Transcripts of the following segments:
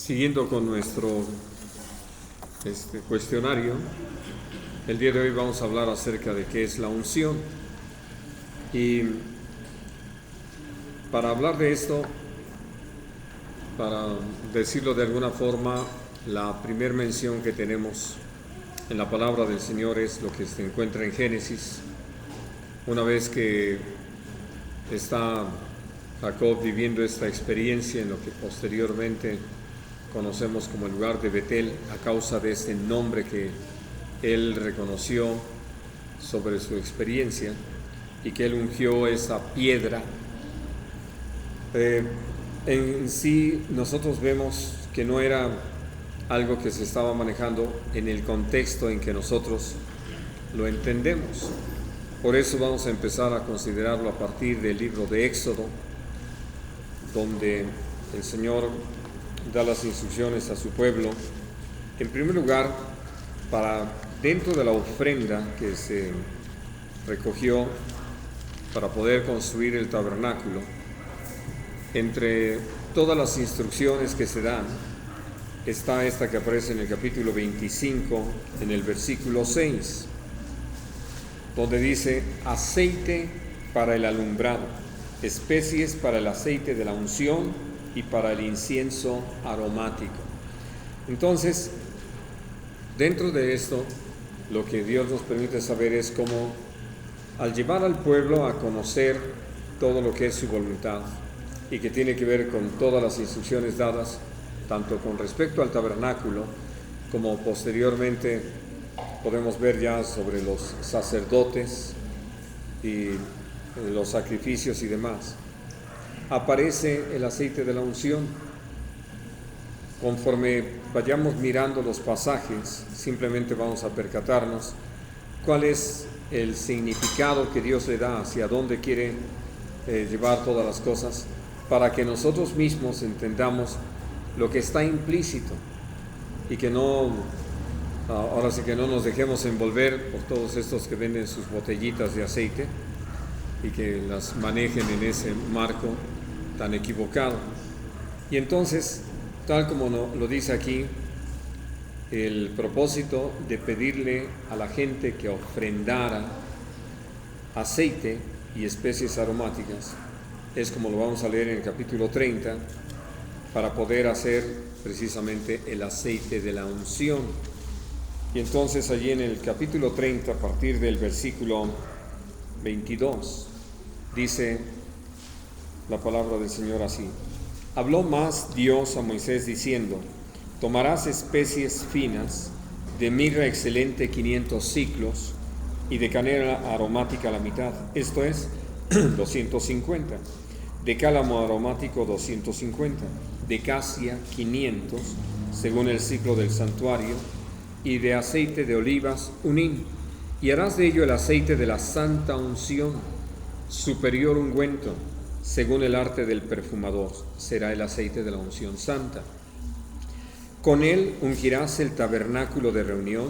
Siguiendo con nuestro cuestionario, el día de hoy vamos a hablar acerca de qué es la unción. Y para hablar de esto, para decirlo de alguna forma, la primera mención que tenemos en la palabra del Señor es lo que se encuentra en Génesis. Una vez que está Jacob viviendo esta experiencia en lo que posteriormente conocemos como el lugar de Betel, a causa de este nombre que él reconoció sobre su experiencia y que él ungió esa piedra. En sí nosotros vemos que no era algo que se estaba manejando en el contexto en que nosotros lo entendemos. Por eso vamos a empezar a considerarlo a partir del libro de Éxodo, donde el Señor da las instrucciones a su pueblo. En primer lugar, para dentro de la ofrenda que se recogió para poder construir el tabernáculo, entre todas las instrucciones que se dan, está esta que aparece en el capítulo 25, en el versículo 6, donde dice: aceite para el alumbrado, especies para el aceite de la unción y para el incienso aromático. Entonces, dentro de esto, lo que Dios nos permite saber es cómo, al llevar al pueblo a conocer todo lo que es su voluntad y que tiene que ver con todas las instrucciones dadas, tanto con respecto al tabernáculo, como posteriormente podemos ver ya sobre los sacerdotes y los sacrificios y demás, aparece el aceite de la unción. Conforme vayamos mirando los pasajes, simplemente vamos a percatarnos cuál es el significado que Dios le da, hacia dónde quiere llevar todas las cosas, para que nosotros mismos entendamos lo que está implícito y que no, ahora sí que no nos dejemos envolver por todos estos que venden sus botellitas de aceite y que las manejen en ese marco tan equivocado. Y entonces, tal como lo dice aquí, el propósito de pedirle a la gente que ofrendara aceite y especies aromáticas es, como lo vamos a leer en el capítulo 30, para poder hacer precisamente el aceite de la unción. Y entonces allí en el capítulo 30, a partir del versículo 22, dice la palabra del Señor así: habló más Dios a Moisés diciendo: tomarás especies finas, de mirra excelente 500 siclos, y de canela aromática la mitad, esto es 250, de cálamo aromático 250, de casia 500, según el ciclo del santuario, y de aceite de olivas un hin, y harás de ello el aceite de la santa unción, superior ungüento, según el arte del perfumador, será el aceite de la unción santa. Con él ungirás el tabernáculo de reunión,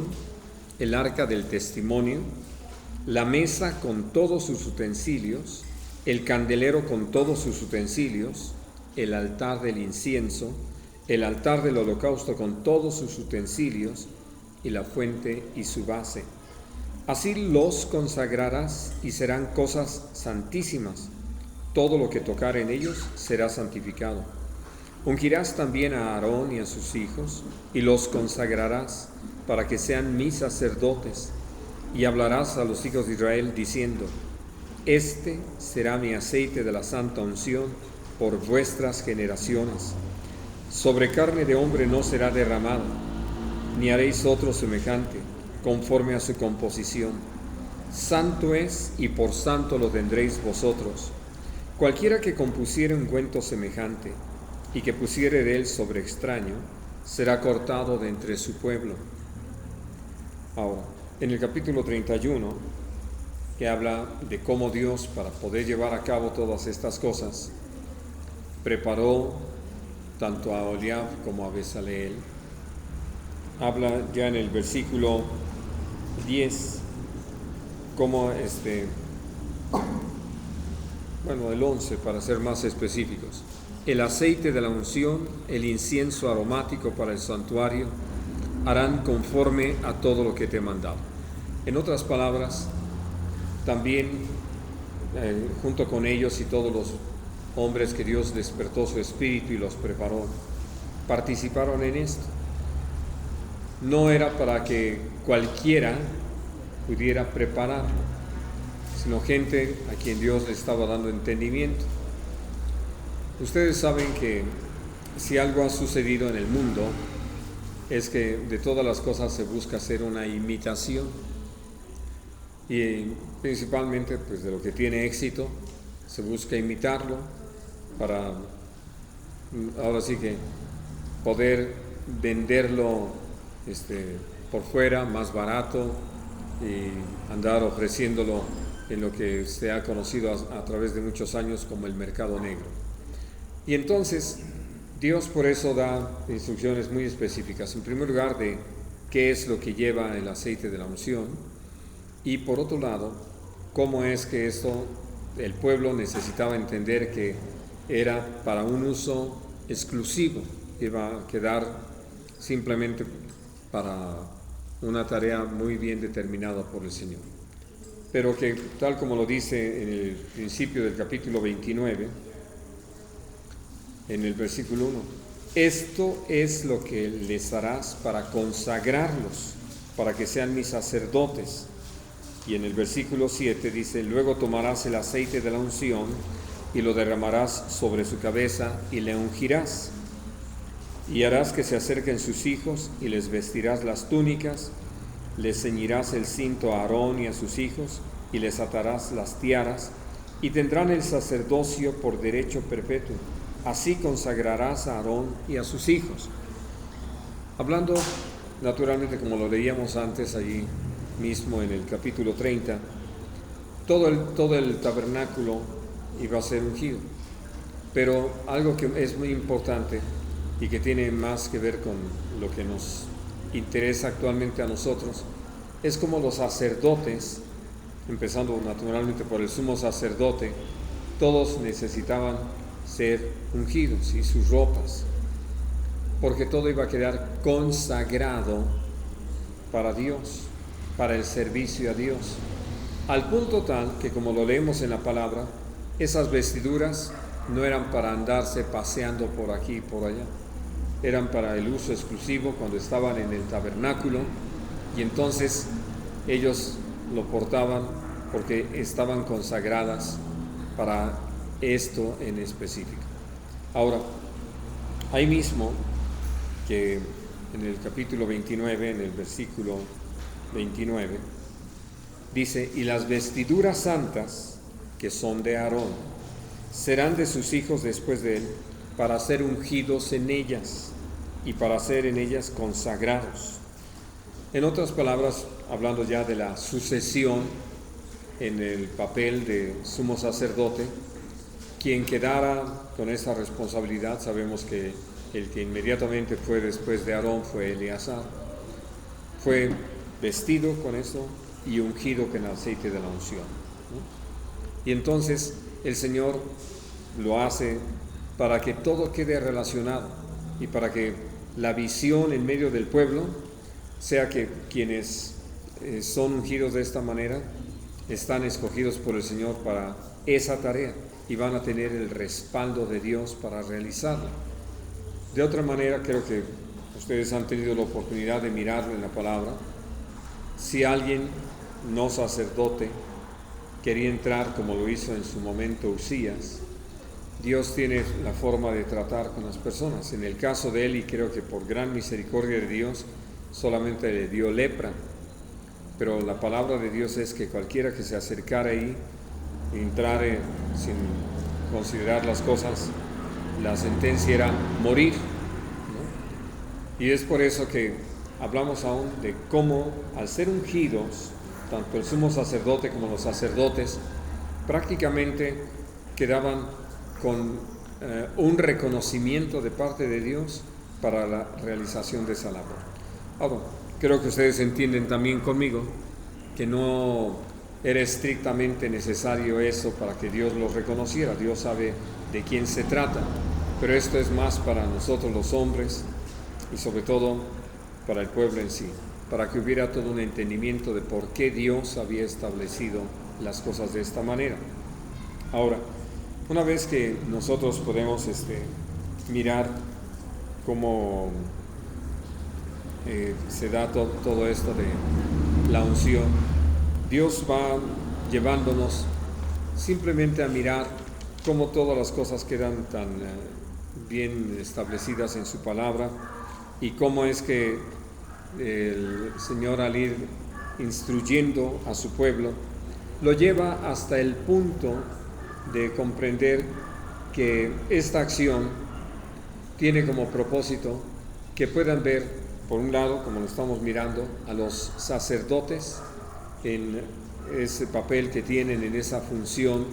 el arca del testimonio, la mesa con todos sus utensilios, el candelero con todos sus utensilios, el altar del incienso, el altar del holocausto con todos sus utensilios, y la fuente y su base. Así los consagrarás y serán cosas santísimas. Todo lo que tocar en ellos será santificado. Ungirás también a Aarón y a sus hijos, y los consagrarás para que sean mis sacerdotes, y hablarás a los hijos de Israel diciendo: este será mi aceite de la santa unción por vuestras generaciones. Sobre carne de hombre no será derramado, ni haréis otro semejante, conforme a su composición. Santo es, y por santo lo tendréis vosotros. Cualquiera que compusiere ungüento semejante, y que pusiere de él sobre extraño, será cortado de entre su pueblo. Ahora, en el capítulo 31, que habla de cómo Dios, para poder llevar a cabo todas estas cosas, preparó tanto a Oholiab como a Bezaleel, habla ya en el versículo 10, como el 11 para ser más específicos, el aceite de la unción, el incienso aromático para el santuario, harán conforme a todo lo que te he mandado. En otras palabras, también junto con ellos y todos los hombres que Dios despertó su espíritu y los preparó, participaron en esto. No era para que cualquiera pudiera prepararlo, sino gente a quien Dios le estaba dando entendimiento. Ustedes saben que si algo ha sucedido en el mundo, es que de todas las cosas se busca hacer una imitación. Y principalmente pues de lo que tiene éxito, se busca imitarlo para ahora sí que poder venderlo por fuera más barato y andar ofreciéndolo en lo que se ha conocido a través de muchos años como el mercado negro. Y entonces Dios por eso da instrucciones muy específicas. En primer lugar, de qué es lo que lleva el aceite de la unción, y por otro lado, cómo es que esto el pueblo necesitaba entender que era para un uso exclusivo, iba a quedar simplemente para una tarea muy bien determinada por el Señor. Pero que, tal como lo dice en el principio del capítulo 29, en el versículo 1, esto es lo que les harás para consagrarlos, para que sean mis sacerdotes. Y en el versículo 7 dice, luego tomarás el aceite de la unción y lo derramarás sobre su cabeza y le ungirás. Y harás que se acerquen sus hijos y les vestirás las túnicas, les ceñirás el cinto a Aarón y a sus hijos y les atarás las tiaras y tendrán el sacerdocio por derecho perpetuo. Así consagrarás a Aarón y a sus hijos. Hablando naturalmente como lo leíamos antes allí mismo en el capítulo 30, todo el tabernáculo iba a ser ungido. Pero algo que es muy importante y que tiene más que ver con lo que nos interesa actualmente a nosotros, es como los sacerdotes, empezando naturalmente por el sumo sacerdote, todos necesitaban ser ungidos y sus ropas, porque todo iba a quedar consagrado para Dios, para el servicio a Dios, al punto tal que, como lo leemos en la palabra, esas vestiduras no eran para andarse paseando por aquí y por allá, eran para el uso exclusivo cuando estaban en el tabernáculo, y entonces ellos lo portaban porque estaban consagradas para esto en específico. Ahora, ahí mismo, que en el capítulo 29, en el versículo 29, dice, y las vestiduras santas, que son de Aarón, serán de sus hijos después de él, para ser ungidos en ellas y para ser en ellas consagrados. En otras palabras, hablando ya de la sucesión en el papel de sumo sacerdote, quien quedara con esa responsabilidad, sabemos que el que inmediatamente fue después de Aarón fue Eleazar, fue vestido con esto y ungido con el aceite de la unción, ¿no? Y entonces el Señor lo hace para que todo quede relacionado y para que la visión en medio del pueblo sea que quienes son ungidos de esta manera están escogidos por el Señor para esa tarea y van a tener el respaldo de Dios para realizarla. De otra manera, creo que ustedes han tenido la oportunidad de mirarlo en la palabra. Si alguien no sacerdote quería entrar como lo hizo en su momento Usías, Dios tiene la forma de tratar con las personas. En el caso de él, y creo que por gran misericordia de Dios, solamente le dio lepra. Pero la palabra de Dios es que cualquiera que se acercara ahí, entrare sin considerar las cosas, la sentencia era morir, ¿no? Y es por eso que hablamos aún de cómo, al ser ungidos, tanto el sumo sacerdote como los sacerdotes, prácticamente quedaban con un reconocimiento de parte de Dios para la realización de esa labor. Ahora, creo que ustedes entienden también conmigo que no era estrictamente necesario eso para que Dios los reconociera. Dios sabe de quién se trata. pero esto es más para nosotros los hombres y sobre todo para el pueblo en sí, para que hubiera todo un entendimiento de por qué Dios había establecido las cosas de esta manera. Ahora, una vez que nosotros podemos mirar cómo se da todo esto de la unción, Dios va llevándonos simplemente a mirar cómo todas las cosas quedan tan bien establecidas en su palabra y cómo es que el Señor, al ir instruyendo a su pueblo, lo lleva hasta el punto de comprender que esta acción tiene como propósito que puedan ver, por un lado, como lo estamos mirando, a los sacerdotes en ese papel que tienen, en esa función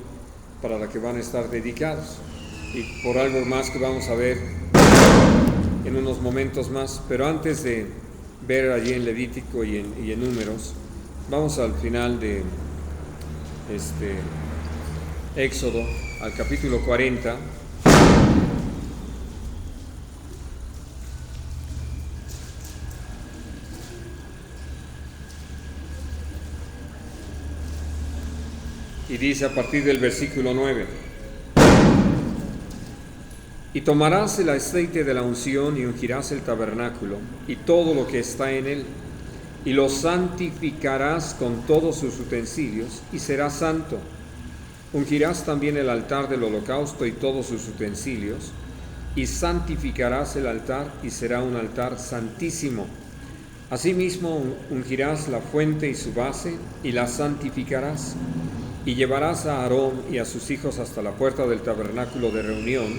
para la que van a estar dedicados, y por algo más que vamos a ver en unos momentos más. Pero antes de ver allí en Levítico y en Números, vamos al final de Éxodo, al capítulo 40. Y dice a partir del versículo 9: y tomarás el aceite de la unción y ungirás el tabernáculo y todo lo que está en él, y lo santificarás con todos sus utensilios, y será santo. Ungirás también el altar del holocausto y todos sus utensilios, y santificarás el altar, y será un altar santísimo. Asimismo ungirás la fuente y su base, y la santificarás. Y llevarás a Aarón y a sus hijos hasta la puerta del tabernáculo de reunión,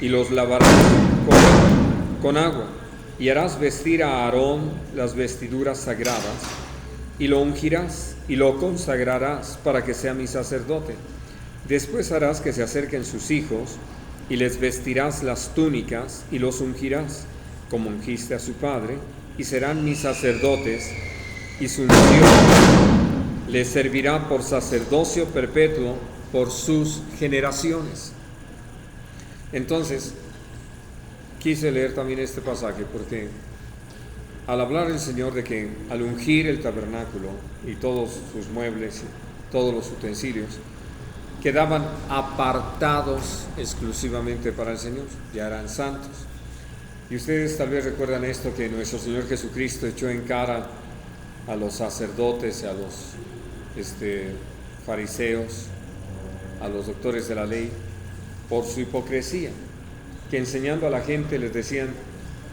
y los lavarás con agua, y harás vestir a Aarón las vestiduras sagradas, y lo ungirás, y lo consagrarás para que sea mi sacerdote. Después harás que se acerquen sus hijos, y les vestirás las túnicas, y los ungirás, como ungiste a su padre, y serán mis sacerdotes, y su unción les servirá por sacerdocio perpetuo por sus generaciones. Entonces, quise leer también este pasaje porque al hablar el Señor de que al ungir el tabernáculo y todos sus muebles y todos los utensilios quedaban apartados exclusivamente para el Señor, ya eran santos. Y ustedes tal vez recuerdan esto, que nuestro Señor Jesucristo echó en cara a los sacerdotes, a los fariseos, a los doctores de la ley, por su hipocresía, que enseñando a la gente les decían: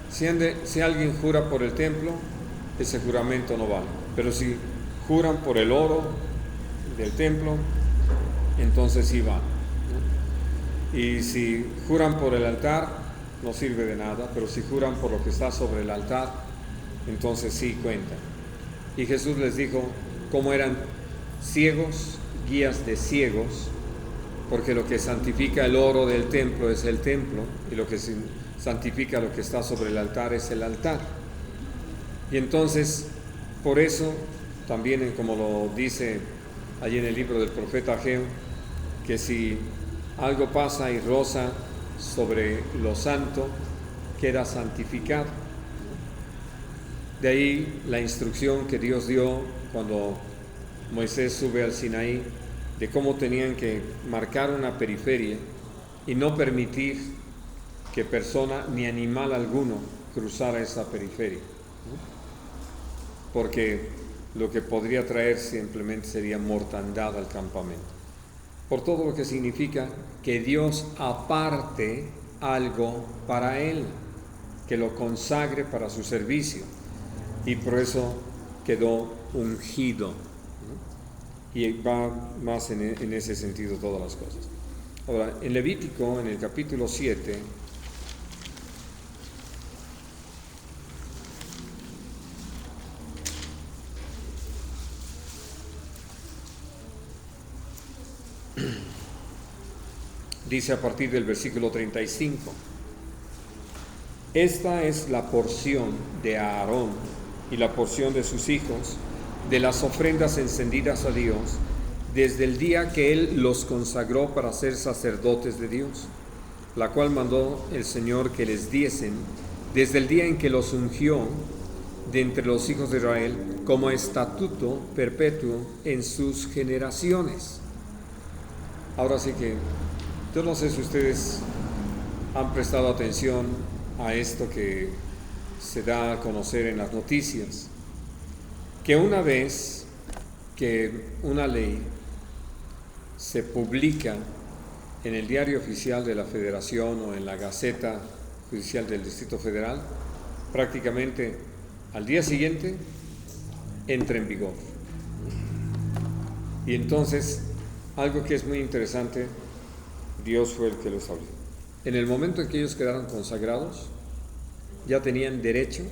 si alguien jura por el templo, ese juramento no vale, pero si juran por el oro del templo, entonces sí vale, ¿no? Y si juran por el altar, no sirve de nada, pero si juran por lo que está sobre el altar, entonces sí cuenta. Y Jesús les dijo cómo eran ciegos, guías de ciegos, porque lo que santifica el oro del templo es el templo, y lo que santifica lo que está sobre el altar es el altar. Y entonces, por eso, también como lo dice allí en el libro del profeta Ageo, que si algo pasa y roza sobre lo santo, queda santificado. De ahí la instrucción que Dios dio cuando Moisés sube al Sinaí, de cómo tenían que marcar una periferia y no permitir que persona ni animal alguno cruzara esa periferia, ¿no? Porque lo que podría traer simplemente sería mortandad al campamento. Por todo lo que significa que Dios aparte algo para Él, que lo consagre para su servicio, y por eso quedó ungido, ¿no? Y va más en ese sentido todas las cosas. Ahora, en Levítico, en el capítulo 7, dice a partir del versículo 35: esta es la porción de Aarón y la porción de sus hijos de las ofrendas encendidas a Dios, desde el día que Él los consagró para ser sacerdotes de Dios. la cual mandó el Señor que les diesen desde el día en que los ungió de entre los hijos de Israel como estatuto perpetuo en sus generaciones. Ahora sí que yo no sé si ustedes han prestado atención a esto que se da a conocer en las noticias, que una vez que una ley se publica en el diario oficial de la Federación o en la Gaceta Judicial del Distrito Federal, prácticamente al día siguiente entra en vigor. Y entonces, algo que es muy interesante, Dios fue el que lo estableció. En el momento en que ellos quedaron consagrados, ya tenían derecho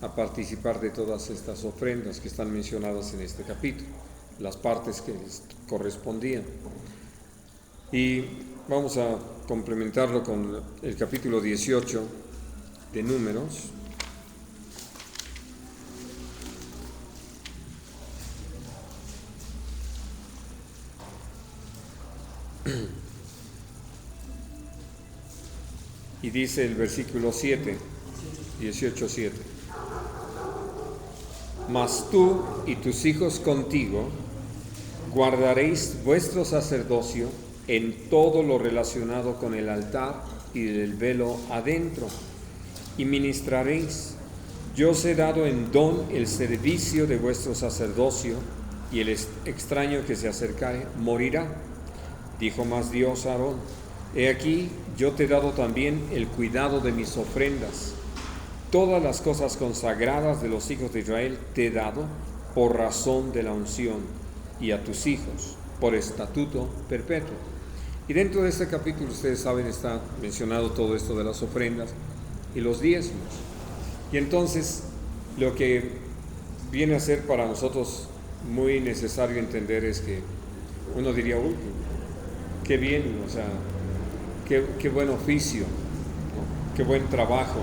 a participar de todas estas ofrendas que están mencionadas en este capítulo, las partes que les correspondían. Y vamos a complementarlo con el capítulo 18 de Números. Y dice el versículo 7, 18:7. Mas tú y tus hijos contigo guardaréis vuestro sacerdocio en todo lo relacionado con el altar y el velo adentro, y ministraréis. Yo os he dado en don el servicio de vuestro sacerdocio, y el extraño que se acercare morirá. Dijo más Dios a Aarón: he aquí, yo te he dado también el cuidado de mis ofrendas. Todas las cosas consagradas de los hijos de Israel te he dado por razón de la unción, y a tus hijos por estatuto perpetuo. Y dentro de este capítulo, ustedes saben, está mencionado todo esto de las ofrendas y los diezmos. Y entonces, lo que viene a ser para nosotros muy necesario entender es que uno diría: uy, qué bien, o sea, qué buen oficio, ¿no? Qué buen trabajo,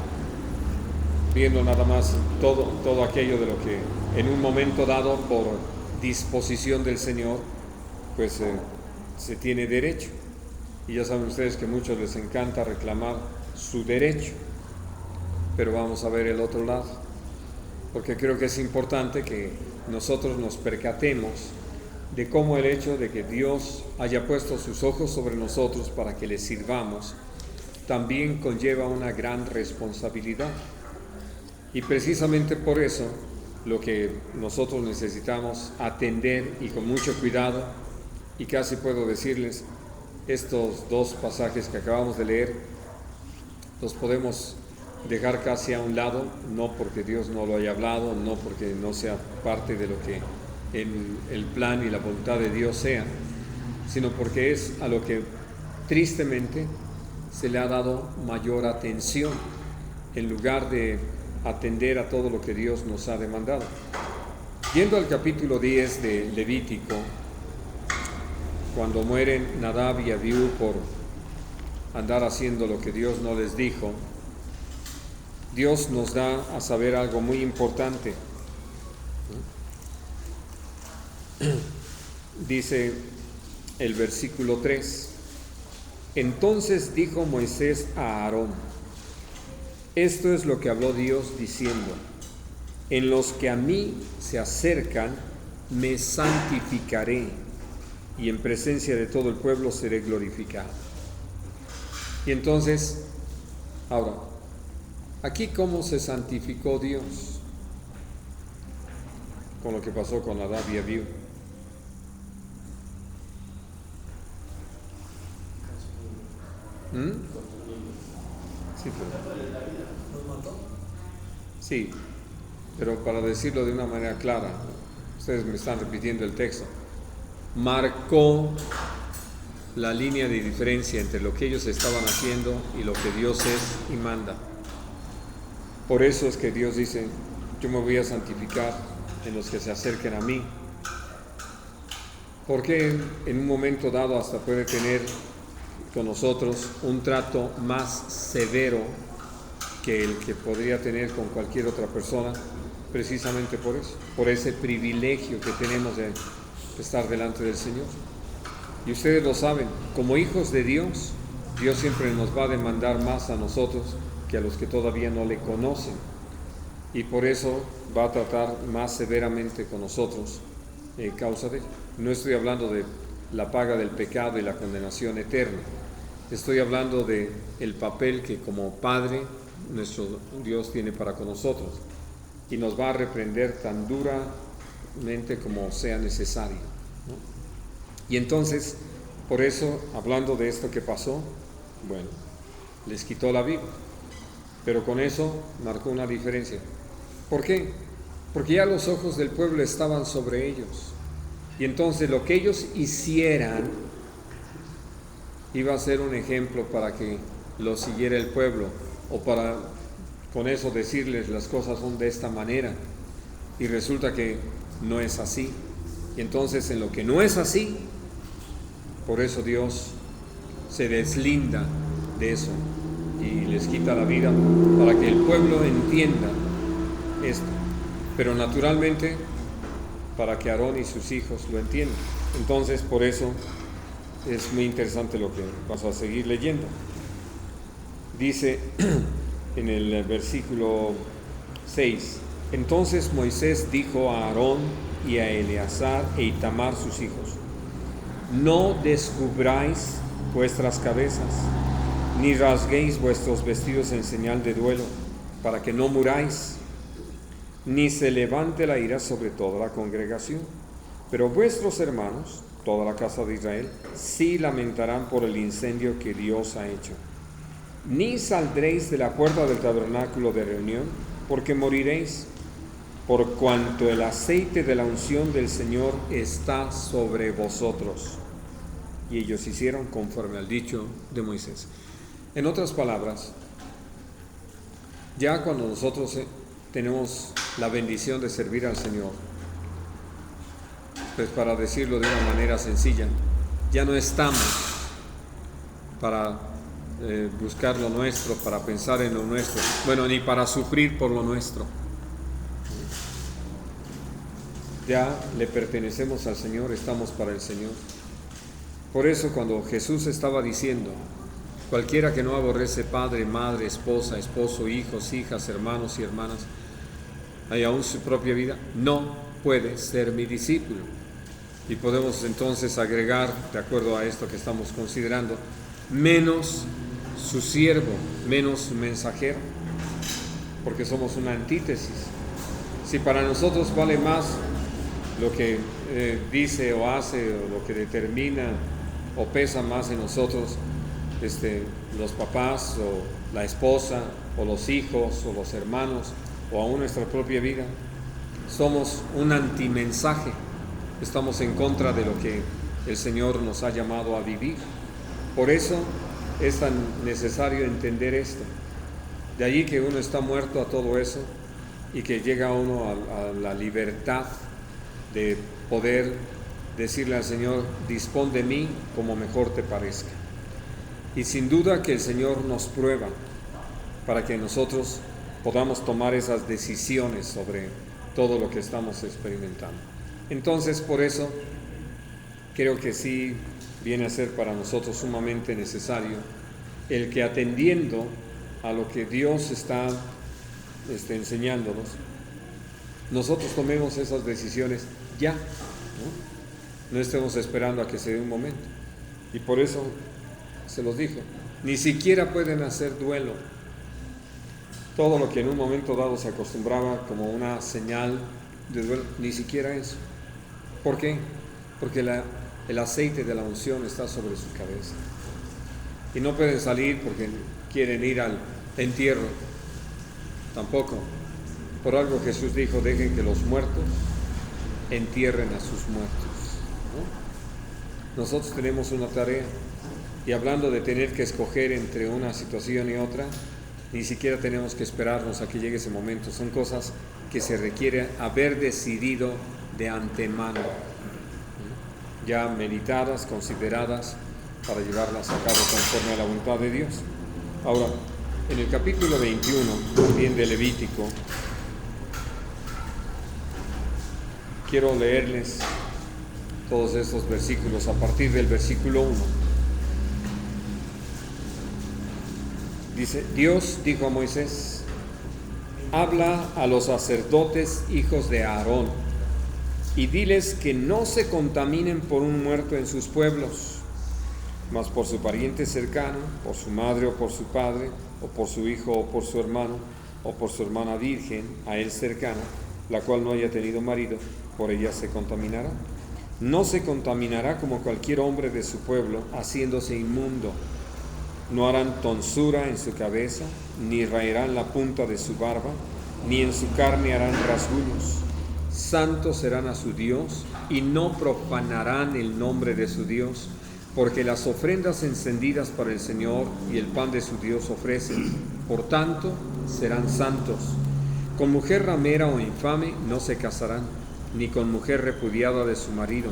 viendo nada más todo aquello de lo que en un momento dado, por disposición del Señor, pues se tiene derecho. Y ya saben ustedes que a muchos les encanta reclamar su derecho, pero vamos a ver el otro lado, porque creo que es importante que nosotros nos percatemos de cómo el hecho de que Dios haya puesto sus ojos sobre nosotros para que le sirvamos también conlleva una gran responsabilidad. Y precisamente por eso lo que nosotros necesitamos atender, y con mucho cuidado, y casi puedo decirles, estos dos pasajes que acabamos de leer los podemos dejar casi a un lado, no porque Dios no lo haya hablado, no porque no sea parte de lo que en el plan y la voluntad de Dios sea, sino porque es a lo que tristemente se le ha dado mayor atención en lugar de atender a todo lo que Dios nos ha demandado. Yendo al capítulo 10 de Levítico, cuando mueren Nadab y Abiú por andar haciendo lo que Dios no les dijo, Dios nos da a saber algo muy importante. Dice el versículo 3: entonces dijo Moisés a Aarón: esto es lo que habló Dios diciendo: en los que a mí se acercan me santificaré, y en presencia de todo el pueblo seré glorificado. Y entonces, ahora, aquí cómo se santificó Dios con lo que pasó con Nadab y Abiú. Sí, pero para decirlo de una manera clara, ustedes me están repitiendo el texto, marcó la línea de diferencia entre lo que ellos estaban haciendo y lo que Dios es y manda. Por eso es que Dios dice: yo me voy a santificar en los que se acerquen a mí, porque en un momento dado hasta puede tener con nosotros un trato más severo que el que podría tener con cualquier otra persona, precisamente por eso, por ese privilegio que tenemos de estar delante del Señor. Y ustedes lo saben, como hijos de Dios, Dios siempre nos va a demandar más a nosotros que a los que todavía no le conocen. Y por eso va a tratar más severamente con nosotros causa de ello. No estoy hablando de la paga del pecado y la condenación eterna. Estoy hablando de el papel que como Padre nuestro Dios tiene para con nosotros y nos va a reprender tan duramente como sea necesario, ¿no? Y entonces, por eso, hablando de esto que pasó, bueno, les quitó la vida, pero con eso marcó una diferencia. ¿Por qué? Porque ya los ojos del pueblo estaban sobre ellos. Y entonces lo que ellos hicieran iba a ser un ejemplo para que lo siguiera el pueblo, o para con eso decirles las cosas son de esta manera. Y resulta que no es así. Y entonces en lo que no es así, por eso Dios se deslinda de eso y les quita la vida para que el pueblo entienda esto, pero naturalmente para que Aarón y sus hijos lo entiendan. Entonces por eso es muy interesante lo que vas a seguir leyendo. Dice en el versículo 6: entonces Moisés dijo a Aarón y a Eleazar e Itamar sus hijos: no descubráis vuestras cabezas, ni rasguéis vuestros vestidos en señal de duelo, para que no muráis, ni se levante la ira sobre toda la congregación. Pero vuestros hermanos, toda la casa de Israel, sí lamentarán por el incendio que Dios ha hecho. Ni saldréis de la puerta del tabernáculo de reunión, porque moriréis, por cuanto el aceite de la unción del Señor está sobre vosotros. Y ellos hicieron conforme al dicho de Moisés. En otras palabras, ya cuando nosotros tenemos la bendición de servir al Señor, pues para decirlo de una manera sencilla, ya no estamos para buscar lo nuestro, para pensar en lo nuestro, bueno, ni para sufrir por lo nuestro. Ya le pertenecemos al Señor, estamos para el Señor. Por eso cuando Jesús estaba diciendo: cualquiera que no aborrece padre, madre, esposa, esposo, hijos, hijas, hermanos y hermanas, y aún su propia vida, no puede ser mi discípulo. Y podemos entonces agregar, de acuerdo a esto que estamos considerando, menos su siervo, menos su mensajero, porque somos una antítesis. Si para nosotros vale más lo que dice o hace, o lo que determina o pesa más en nosotros los papás o la esposa o los hijos o los hermanos o aún nuestra propia vida, somos un antimensaje, estamos en contra de lo que el Señor nos ha llamado a vivir. Por eso es tan necesario entender esto. De allí que uno está muerto a todo eso y que llega uno a la libertad de poder decirle al Señor: dispón de mí como mejor te parezca. Y sin duda que el Señor nos prueba para que nosotros podamos tomar esas decisiones sobre todo lo que estamos experimentando. Entonces, por eso creo que sí viene a ser para nosotros sumamente necesario el que, atendiendo a lo que Dios está enseñándonos, nosotros tomemos esas decisiones ya, no estemos esperando a que se dé un momento. Y por eso se los dijo, ni siquiera pueden hacer duelo. Todo lo que en un momento dado se acostumbraba como una señal de duelo, ni siquiera eso. ¿Por qué? Porque el aceite de la unción está sobre su cabeza. Y no pueden salir porque quieren ir al entierro. Tampoco. Por algo Jesús dijo: dejen que los muertos entierren a sus muertos, ¿no? Nosotros tenemos una tarea. Y hablando de tener que escoger entre una situación y otra, ni siquiera tenemos que esperarnos a que llegue ese momento. Son cosas que se requiere haber decidido de antemano, ya meditadas, consideradas, para llevarlas a cabo conforme a la voluntad de Dios. Ahora, en el capítulo 21, también de Levítico, quiero leerles todos estos versículos a partir del versículo 1. Dice, Dios dijo a Moisés, habla a los sacerdotes hijos de Aarón y diles que no se contaminen por un muerto en sus pueblos, mas por su pariente cercano, por su madre o por su padre, o por su hijo o por su hermano, o por su hermana virgen, a él cercana, la cual no haya tenido marido, por ella se contaminará. No se contaminará como cualquier hombre de su pueblo, haciéndose inmundo. No harán tonsura en su cabeza, ni raerán la punta de su barba, ni en su carne harán rasguños. Santos serán a su Dios, y no profanarán el nombre de su Dios, porque las ofrendas encendidas para el Señor y el pan de su Dios ofrecen. Por tanto, serán santos. Con mujer ramera o infame no se casarán, ni con mujer repudiada de su marido,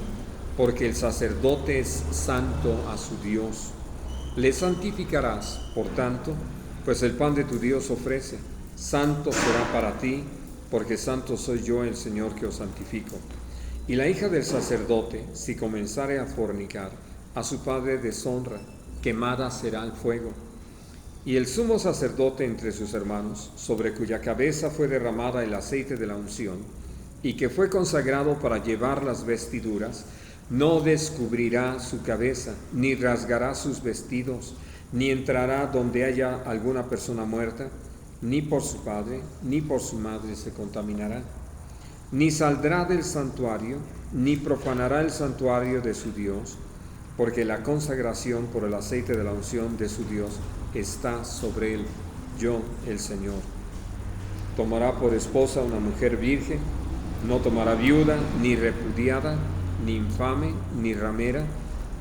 porque el sacerdote es santo a su Dios. Le santificarás, por tanto, pues el pan de tu Dios ofrece. Santo será para ti, porque santo soy yo el Señor que os santifico. Y la hija del sacerdote, si comenzare a fornicar, a su padre deshonra, quemada será al fuego. Y el sumo sacerdote entre sus hermanos, sobre cuya cabeza fue derramada el aceite de la unción, y que fue consagrado para llevar las vestiduras, no descubrirá su cabeza, ni rasgará sus vestidos, ni entrará donde haya alguna persona muerta, ni por su padre, ni por su madre se contaminará. Ni saldrá del santuario, ni profanará el santuario de su Dios, porque la consagración por el aceite de la unción de su Dios está sobre él, yo el Señor. Tomará por esposa una mujer virgen, no tomará viuda, ni repudiada, ni infame, ni ramera,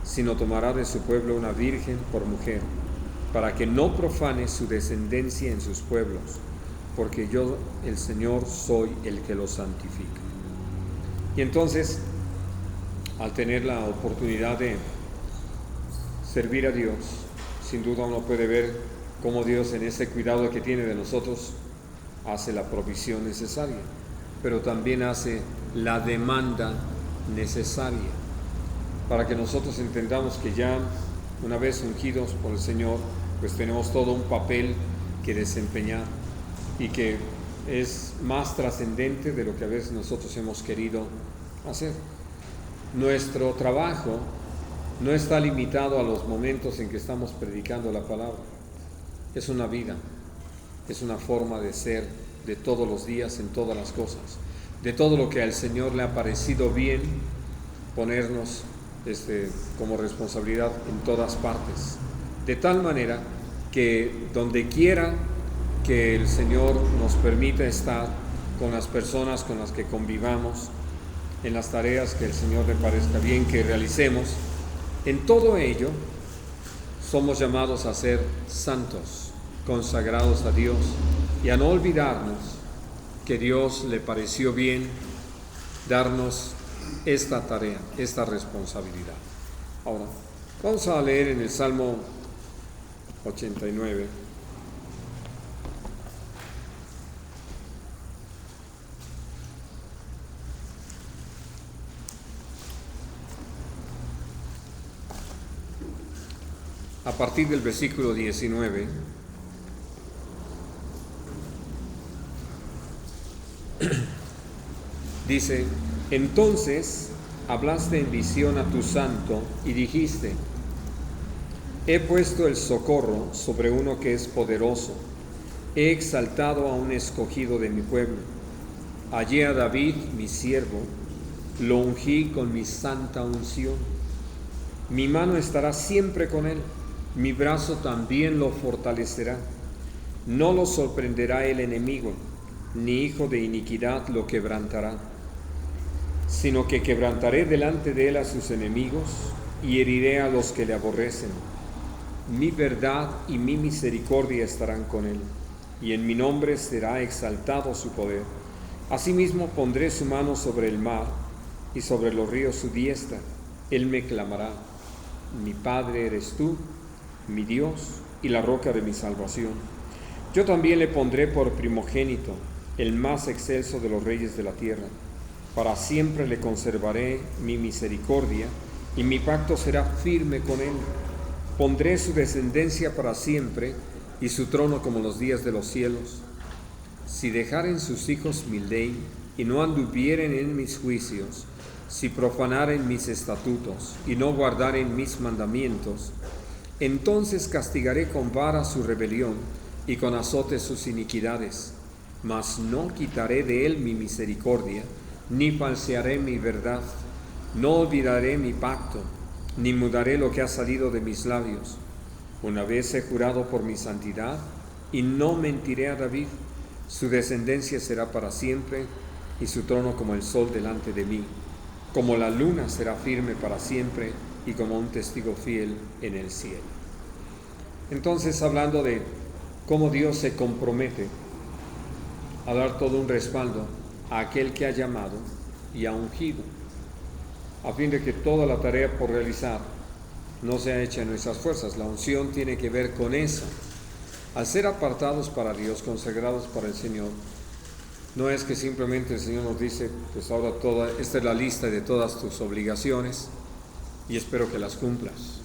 sino tomará de su pueblo una virgen por mujer, para que no profane su descendencia en sus pueblos, porque yo, el Señor, soy el que los santifica. Y entonces, al tener la oportunidad de servir a Dios, sin duda uno puede ver cómo Dios, en ese cuidado que tiene de nosotros, hace la provisión necesaria, pero también hace la demanda necesaria para que nosotros entendamos que ya una vez ungidos por el Señor, pues tenemos todo un papel que desempeñar y que es más trascendente de lo que a veces nosotros hemos querido hacer. Nuestro trabajo no está limitado a los momentos en que estamos predicando la palabra. Es una vida, es una forma de ser de todos los días, en todas las cosas, de todo lo que al Señor le ha parecido bien ponernos como responsabilidad en todas partes, de tal manera que donde quiera que el Señor nos permita estar con las personas con las que convivamos, en las tareas que el Señor le parezca bien que realicemos, en todo ello somos llamados a ser santos, consagrados a Dios, y a no olvidarnos que Dios le pareció bien darnos esta tarea, esta responsabilidad. Ahora, vamos a leer en el Salmo 89. A partir del versículo 19, dice: entonces hablaste en visión a tu santo y dijiste: he puesto el socorro sobre uno que es poderoso, he exaltado a un escogido de mi pueblo, hallé a David mi siervo, lo ungí con mi santa unción. Mi mano estará siempre con él, mi brazo también lo fortalecerá. No lo sorprenderá el enemigo, ni hijo de iniquidad lo quebrantará, sino que quebrantaré delante de él a sus enemigos y heriré a los que le aborrecen. Mi verdad y mi misericordia estarán con él, y en mi nombre será exaltado su poder. Asimismo pondré su mano sobre el mar, y sobre los ríos su diestra. Él me clamará: mi Padre eres tú, mi Dios y la roca de mi salvación. Yo también le pondré por primogénito, el más excelso de los reyes de la tierra. Para siempre le conservaré mi misericordia, y mi pacto será firme con él. Pondré su descendencia para siempre, y su trono como los días de los cielos. Si dejaren sus hijos mi ley, y no anduvieren en mis juicios, si profanaren mis estatutos, y no guardaren mis mandamientos, entonces castigaré con vara su rebelión, y con azote sus iniquidades. Mas no quitaré de él mi misericordia, ni falsearé mi verdad. No olvidaré mi pacto, ni mudaré lo que ha salido de mis labios. Una vez he jurado por mi santidad, y no mentiré a David. Su descendencia será para siempre, y su trono como el sol delante de mí. Como la luna será firme para siempre, y como un testigo fiel en el cielo. Entonces, hablando de cómo Dios se compromete a dar todo un respaldo a aquel que ha llamado y ha ungido, a fin de que toda la tarea por realizar no sea hecha en nuestras fuerzas. La unción tiene que ver con eso. Al ser apartados para Dios, consagrados para el Señor, no es que simplemente el Señor nos dice, pues ahora esta es la lista de todas tus obligaciones y espero que las cumplas.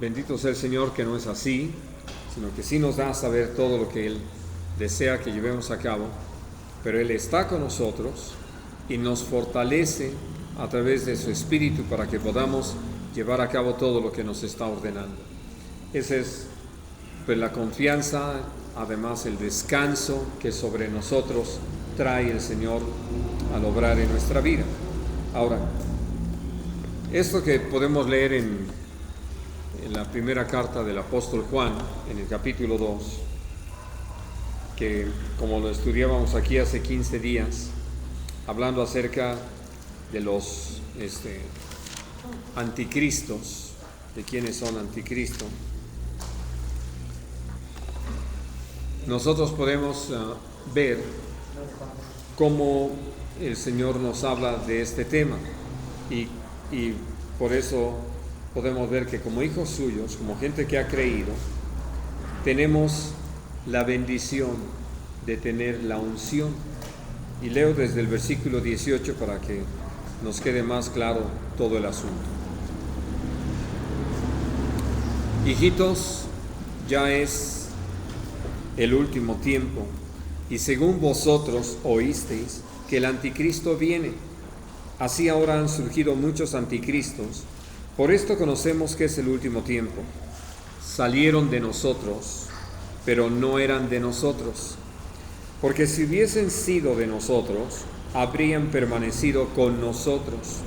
Bendito sea el Señor que no es así, sino que sí nos da a saber todo lo que Él desea que llevemos a cabo, pero Él está con nosotros y nos fortalece a través de su Espíritu para que podamos llevar a cabo todo lo que nos está ordenando. Esa es pues la confianza, además el descanso que sobre nosotros trae el Señor al obrar en nuestra vida. Ahora, esto que podemos leer en la primera carta del apóstol Juan, en el capítulo 2, que como lo estudiábamos aquí hace 15 días, hablando acerca de los anticristos, de quiénes son anticristo, nosotros podemos ver cómo el Señor nos habla de este tema y por eso podemos ver que como hijos suyos, como gente que ha creído, tenemos la bendición de tener la unción. Y leo desde el versículo 18 para que nos quede más claro todo el asunto. Hijitos, ya es el último tiempo, y según vosotros oísteis que el anticristo viene, así ahora han surgido muchos anticristos. Por esto conocemos que es el último tiempo. Salieron de nosotros, pero no eran de nosotros, porque si hubiesen sido de nosotros, habrían permanecido con nosotros,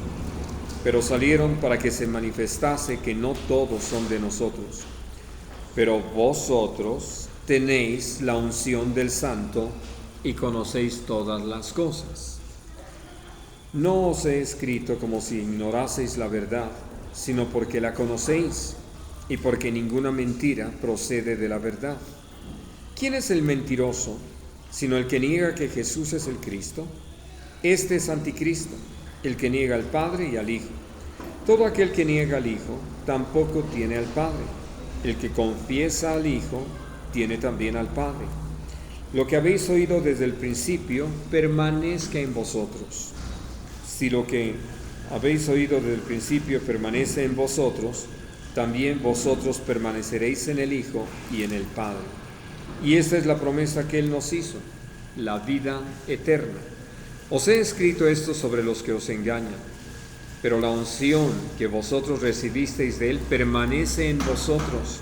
pero salieron para que se manifestase que no todos son de nosotros. Pero vosotros tenéis la unción del Santo y conocéis todas las cosas. No os he escrito como si ignoraseis la verdad, sino porque la conocéis y porque ninguna mentira procede de la verdad. ¿Quién es el mentiroso, sino el que niega que Jesús es el Cristo? Este es anticristo, el que niega al Padre y al Hijo. Todo aquel que niega al Hijo tampoco tiene al Padre. El que confiesa al Hijo tiene también al Padre. Lo que habéis oído desde el principio permanezca en vosotros. Si lo que habéis oído desde el principio permanece en vosotros, también vosotros permaneceréis en el Hijo y en el Padre. Y esta es la promesa que Él nos hizo, la vida eterna. Os he escrito esto sobre los que os engañan, pero la unción que vosotros recibisteis de Él permanece en vosotros,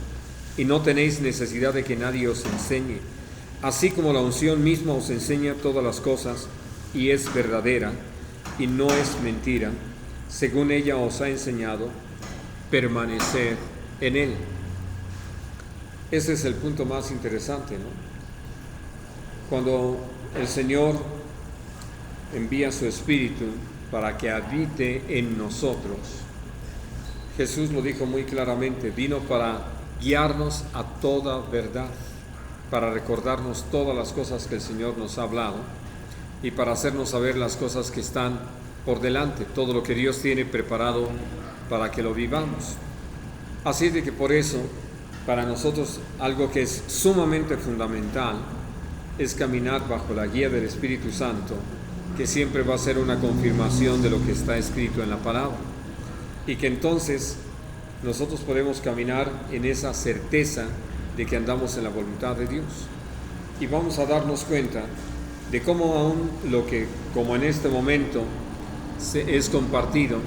y no tenéis necesidad de que nadie os enseñe, así como la unción misma os enseña todas las cosas, y es verdadera, y no es mentira, según ella os ha enseñado, permanecer en Él. Ese es el punto más interesante, ¿no? Cuando el Señor envía su Espíritu para que habite en nosotros, Jesús lo dijo muy claramente, vino para guiarnos a toda verdad, para recordarnos todas las cosas que el Señor nos ha hablado y para hacernos saber las cosas que están por delante, todo lo que Dios tiene preparado para que lo vivamos. Así de que por eso, para nosotros, algo que es sumamente fundamental es caminar bajo la guía del Espíritu Santo, que siempre va a ser una confirmación de lo que está escrito en la palabra, y que entonces nosotros podemos caminar en esa certeza de que andamos en la voluntad de Dios. Y vamos a darnos cuenta de cómo aún lo que, como en este momento, es compartido,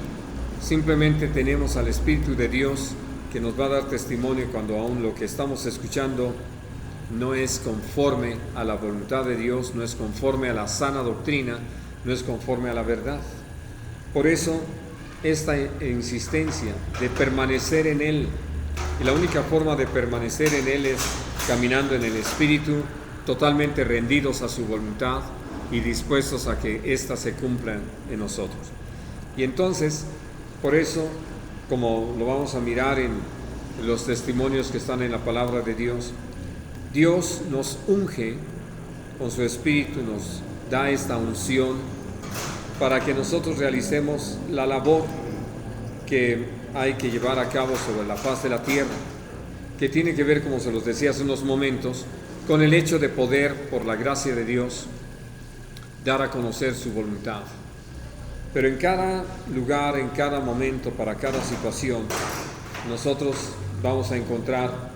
simplemente tenemos al Espíritu de Dios que nos va a dar testimonio cuando aún lo que estamos escuchando no es conforme a la voluntad de Dios, no es conforme a la sana doctrina, no es conforme a la verdad. Por eso, esta insistencia de permanecer en Él, y la única forma de permanecer en Él es caminando en el Espíritu, totalmente rendidos a su voluntad y dispuestos a que ésta se cumpla en nosotros. Y entonces, por eso, como lo vamos a mirar en los testimonios que están en la palabra de Dios, Dios nos unge con su Espíritu, nos da esta unción para que nosotros realicemos la labor que hay que llevar a cabo sobre la faz de la tierra, que tiene que ver, como se los decía hace unos momentos, con el hecho de poder, por la gracia de Dios, dar a conocer su voluntad. Pero en cada lugar, en cada momento, para cada situación, nosotros vamos a encontrar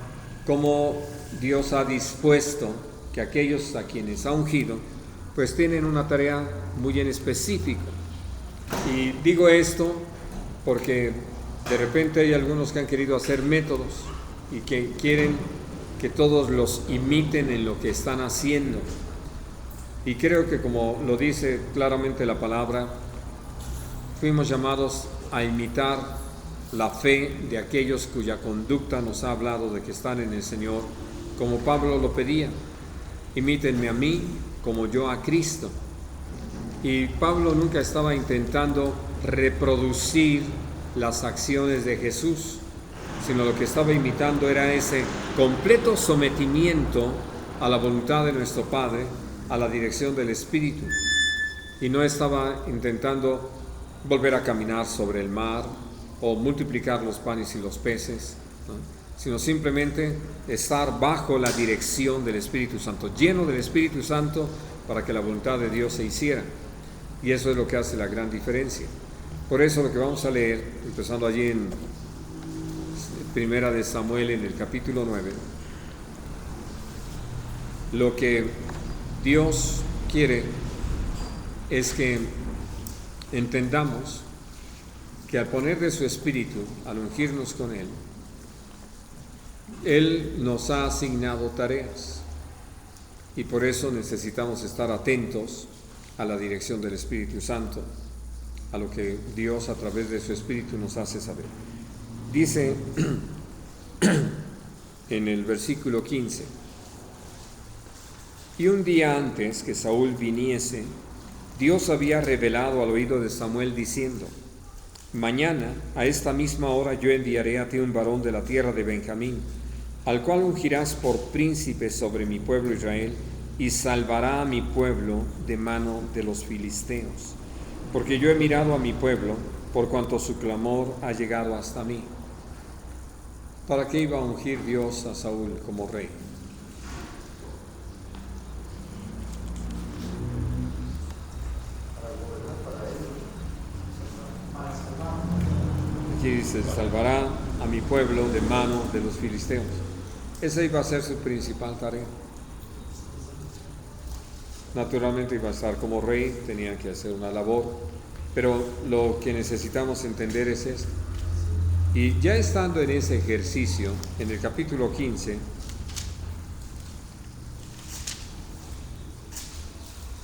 cómo Dios ha dispuesto que aquellos a quienes ha ungido, pues tienen una tarea muy en específico. Y digo esto porque de repente hay algunos que han querido hacer métodos y que quieren que todos los imiten en lo que están haciendo. Y creo que, como lo dice claramente la palabra, fuimos llamados a imitar la fe de aquellos cuya conducta nos ha hablado de que están en el Señor, como Pablo lo pedía: imítenme a mí como yo a Cristo. Y Pablo nunca estaba intentando reproducir las acciones de Jesús, sino lo que estaba imitando era ese completo sometimiento a la voluntad de nuestro Padre, a la dirección del Espíritu. Y no estaba intentando volver a caminar sobre el mar o multiplicar los panes y los peces, ¿no? Sino simplemente estar bajo la dirección del Espíritu Santo, lleno del Espíritu Santo, para que la voluntad de Dios se hiciera. Y eso es lo que hace la gran diferencia. Por eso lo que vamos a leer, empezando allí en Primera de Samuel, en el capítulo 9, lo que Dios quiere es que entendamos que al poner de su Espíritu, al ungirnos con Él nos ha asignado tareas, y por eso necesitamos estar atentos a la dirección del Espíritu Santo, a lo que Dios a través de su Espíritu nos hace saber. Dice en el versículo 15: y un día antes que Saúl viniese, Dios había revelado al oído de Samuel diciendo: mañana a esta misma hora yo enviaré a ti un varón de la tierra de Benjamín, al cual ungirás por príncipe sobre mi pueblo Israel, y salvará a mi pueblo de mano de los filisteos, porque yo he mirado a mi pueblo, por cuanto su clamor ha llegado hasta mí. ¿Para qué iba a ungir Dios a Saúl como rey? Aquí dice: salvará a mi pueblo de mano de los filisteos. Esa iba a ser su principal tarea. Naturalmente iba a estar como rey, tenía que hacer una labor, pero lo que necesitamos entender es esto. Y ya estando en ese ejercicio, en el capítulo 15,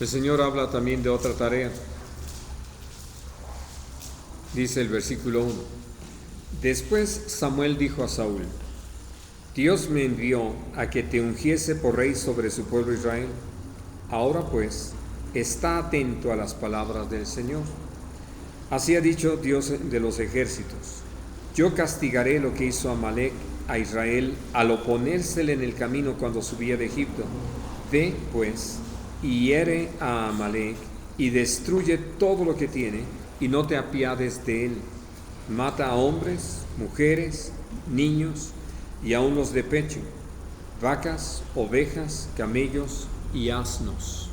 el Señor habla también de otra tarea. Dice el versículo 1: después Samuel dijo a Saúl: Dios me envió a que te ungiese por rey sobre su pueblo Israel. Ahora pues, está atento a las palabras del Señor. Así ha dicho Dios de los ejércitos: yo castigaré lo que hizo Amalec a Israel al oponérsele en el camino cuando subía de Egipto. Ve pues y hiere a Amalec y destruye todo lo que tiene, y no te apiades de él. Mata a hombres, mujeres, niños y aun los de pecho, vacas, ovejas, camellos y asnos.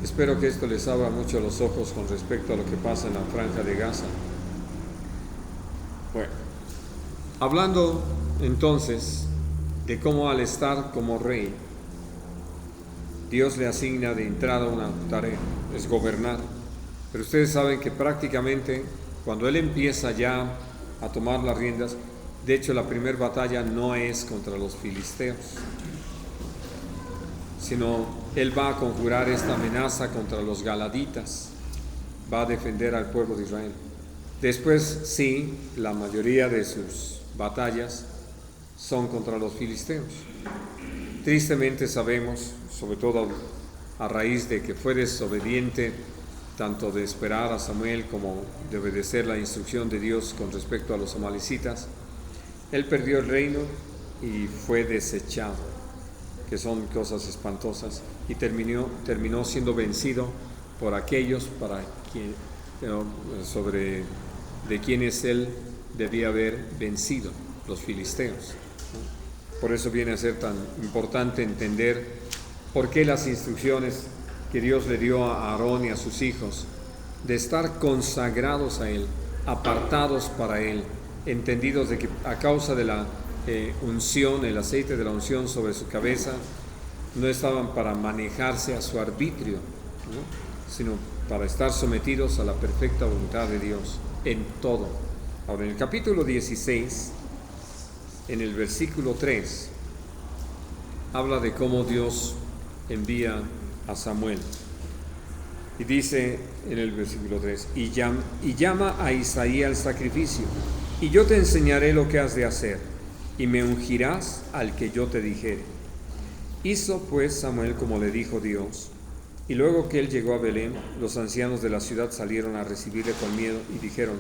Espero que esto les abra mucho los ojos con respecto a lo que pasa en la franja de Gaza. Bueno, hablando entonces de cómo al estar como rey, Dios le asigna de entrada una tarea, es gobernar. Pero ustedes saben que prácticamente cuando él empieza ya a tomar las riendas, de hecho la primera batalla no es contra los filisteos, sino él va a conjurar esta amenaza contra los galaditas, va a defender al pueblo de Israel. Después sí, la mayoría de sus batallas son contra los filisteos. Tristemente sabemos, sobre todo a raíz de que fue desobediente tanto de esperar a Samuel como de obedecer la instrucción de Dios con respecto a los amalecitas, él perdió el reino y fue desechado, que son cosas espantosas, y terminó siendo vencido por aquellos de quienes él debía haber vencido, los filisteos. Por eso viene a ser tan importante entender por qué las instrucciones que Dios le dio a Aarón y a sus hijos de estar consagrados a él, apartados para él, entendidos de que a causa de la unción, el aceite de la unción sobre su cabeza, no estaban para manejarse a su arbitrio, ¿no?, sino para estar sometidos a la perfecta voluntad de Dios en todo. Ahora, en el capítulo 16, en el versículo 3, habla de cómo Dios envía a Samuel. Y dice en el versículo 3, y llama a Isaí al sacrificio, y yo te enseñaré lo que has de hacer, y me ungirás al que yo te dijere. Hizo pues Samuel como le dijo Dios, y luego que él llegó a Belén, los ancianos de la ciudad salieron a recibirle con miedo y dijeron,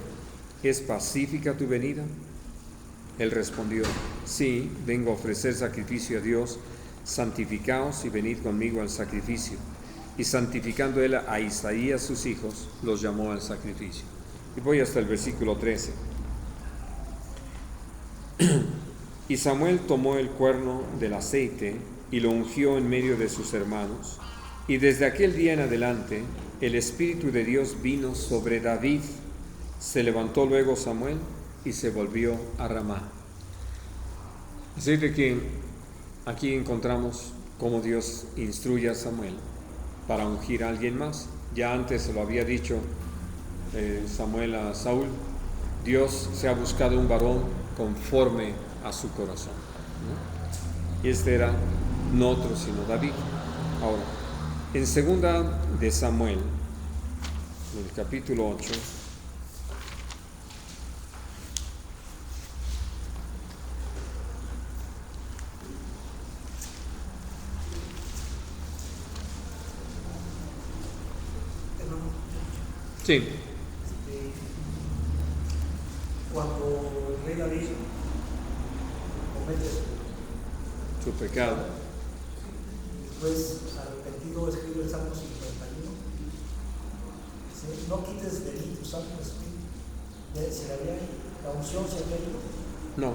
¿es pacífica tu venida? Él respondió, sí, vengo a ofrecer sacrificio a Dios, santificaos y venid conmigo al sacrificio. Y santificando él a Isaí y a sus hijos, los llamó al sacrificio. Y voy hasta el versículo 13. Y Samuel tomó el cuerno del aceite y lo ungió en medio de sus hermanos. Y desde aquel día en adelante, el Espíritu de Dios vino sobre David. Se levantó luego Samuel y se volvió a Ramá. Así de que aquí encontramos cómo Dios instruye a Samuel para ungir a alguien más. Ya antes se lo había dicho Samuel a Saúl, Dios se ha buscado un varón conforme a su corazón, ¿no? Y este era no otro sino David. Ahora, en segunda de Samuel, en el capítulo 8, sí. Cuando el rey David comete Su pecado, después arrepentido escribe el Salmo 51, dice, no quites de mí tu Santo Espíritu. ¿Se le había la unción se había ido? no.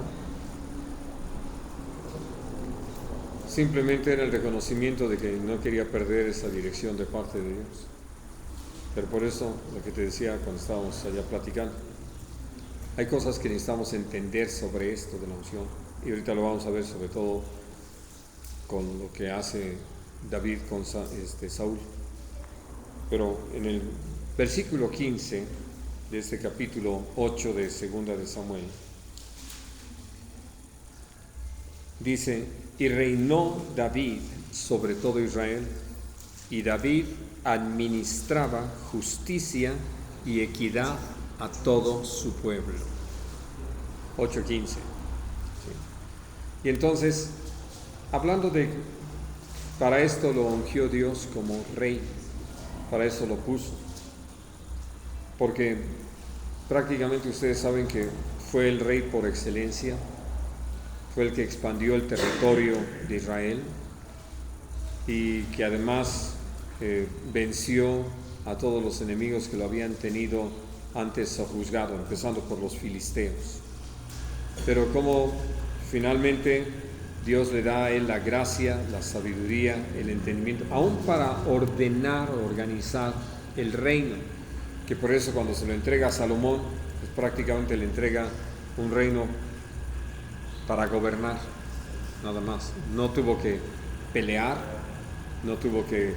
Simplemente era el reconocimiento de que no quería perder esa dirección de parte de Dios. Pero por eso, lo que te decía cuando estábamos allá platicando, hay cosas que necesitamos entender sobre esto de la unción, y ahorita lo vamos a ver sobre todo con lo que hace David con Saúl. Pero en el versículo 15 de este capítulo 8 de segunda de Samuel, dice, y reinó David sobre todo Israel, y David administraba justicia y equidad a todo su pueblo. 8:15. ¿Sí? Y entonces, hablando de, para esto lo ungió Dios como rey, para eso lo puso, porque prácticamente ustedes saben que fue el rey por excelencia, fue el que expandió el territorio de Israel y que además venció a todos los enemigos que lo habían tenido antes sojuzgado, empezando por los filisteos. Pero como finalmente Dios le da a él la gracia, la sabiduría, el entendimiento, aún para ordenar, organizar el reino, que por eso cuando se lo entrega a Salomón, pues prácticamente le entrega un reino para gobernar, nada más. No tuvo que pelear, no tuvo que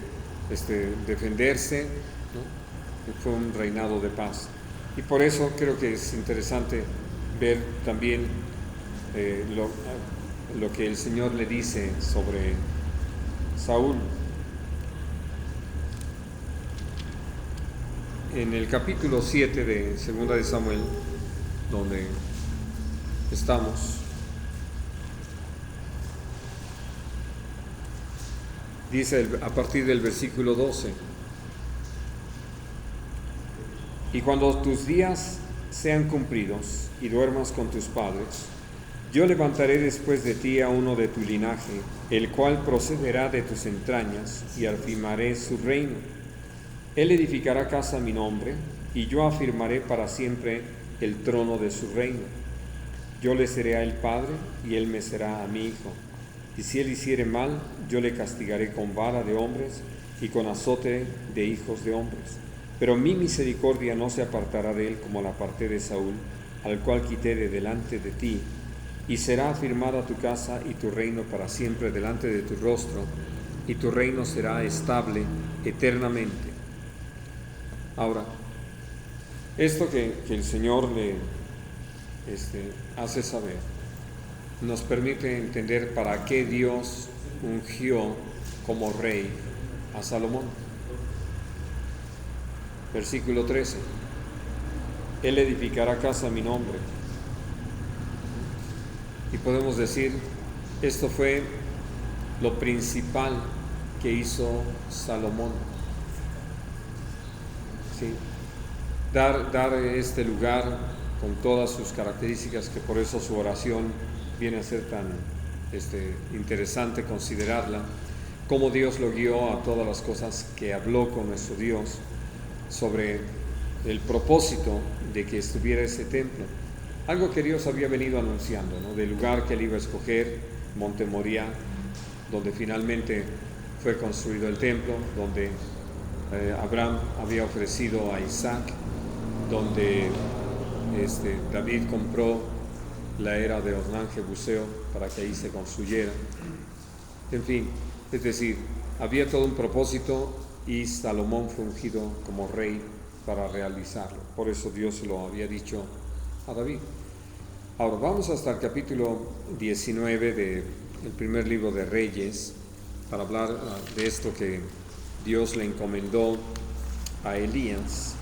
defenderse, ¿no? Fue un reinado de paz. Y por eso creo que es interesante ver también lo que el Señor le dice sobre Saúl. En el capítulo 7 de 2 de Samuel, donde estamos, dice a partir del versículo 12: y cuando tus días sean cumplidos y duermas con tus padres, yo levantaré después de ti a uno de tu linaje, el cual procederá de tus entrañas, y afirmaré su reino. Él edificará casa a mi nombre, y yo afirmaré para siempre el trono de su reino. Yo le seré a él padre, y él me será a mi hijo. Y si él hiciere mal, yo le castigaré con vara de hombres y con azote de hijos de hombres. Pero mi misericordia no se apartará de él como la aparté de Saúl, al cual quité de delante de ti, y será afirmada tu casa y tu reino para siempre delante de tu rostro, y tu reino será estable eternamente. Ahora, esto que el Señor le hace saber, nos permite entender para qué Dios ungió como rey a Salomón. Versículo 13: Él edificará casa a mi nombre. Y podemos decir, esto fue lo principal que hizo Salomón. ¿Sí? Dar este lugar con todas sus características, que por eso su oración viene a ser tan interesante considerarla, cómo Dios lo guió a todas las cosas que habló con nuestro Dios sobre el propósito de que estuviera ese templo. Algo que Dios había venido anunciando, ¿no? Del lugar que él iba a escoger, Monte Moriah, donde finalmente fue construido el templo, donde Abraham había ofrecido a Isaac, donde David compró la era de Ornán Jebuseo para que ahí se construyera. En fin, es decir, había todo un propósito y Salomón fue ungido como rey para realizarlo. Por eso Dios lo había dicho a David. Ahora vamos hasta el capítulo 19 del primer libro de Reyes para hablar de esto que Dios le encomendó a Elías.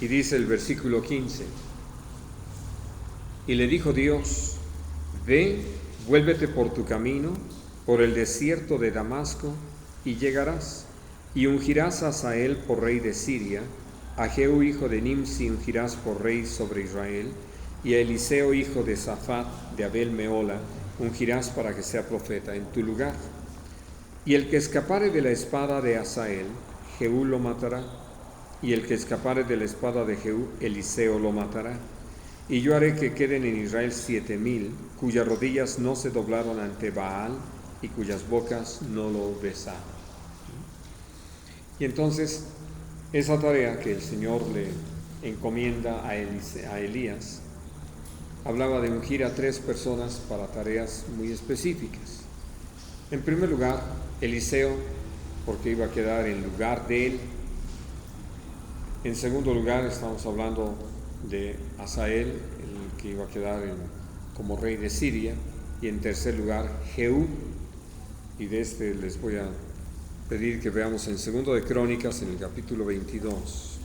Y dice el versículo 15: y le dijo Dios: ve, vuélvete por tu camino, por el desierto de Damasco, y llegarás, y ungirás a Hazael por rey de Siria, a Jehú hijo de Nimsi ungirás por rey sobre Israel, y a Eliseo hijo de Safat de Abel Meola ungirás para que sea profeta en tu lugar. Y el que escapare de la espada de Hazael, Jehú lo matará, y el que escapare de la espada de Jehú, Eliseo lo matará. Y yo haré que queden en Israel 7,000, cuyas rodillas no se doblaron ante Baal, y cuyas bocas no lo besaron. Y entonces, esa tarea que el Señor le encomienda a Elías, hablaba de ungir a 3 personas para tareas muy específicas. En primer lugar, Eliseo, porque iba a quedar en lugar de él. En segundo lugar, estamos hablando de Hazael, el que iba a quedar como rey de Siria. Y en tercer lugar, Jehú. Y de les voy a pedir que veamos en 2 de Crónicas, en el capítulo 22.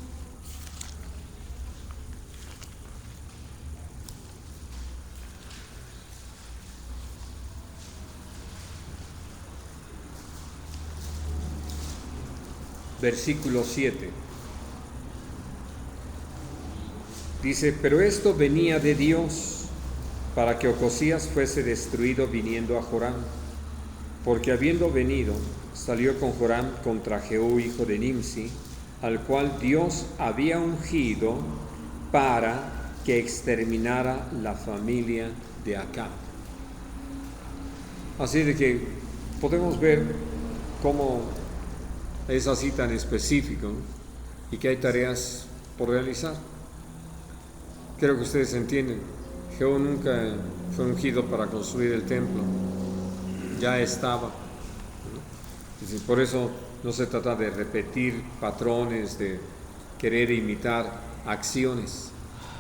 Versículo 7. Dice: pero esto venía de Dios, para que Ocosías fuese destruido viniendo a Joram, porque habiendo venido, salió con Joram contra Jehú hijo de Nimsi, al cual Dios había ungido para que exterminara la familia de Acab. Así de que podemos ver cómo es así tan específico, y que hay tareas por realizar. Creo que ustedes entienden. Jehú nunca fue ungido para construir el templo, ya estaba. Por eso no se trata de repetir patrones, de querer imitar acciones,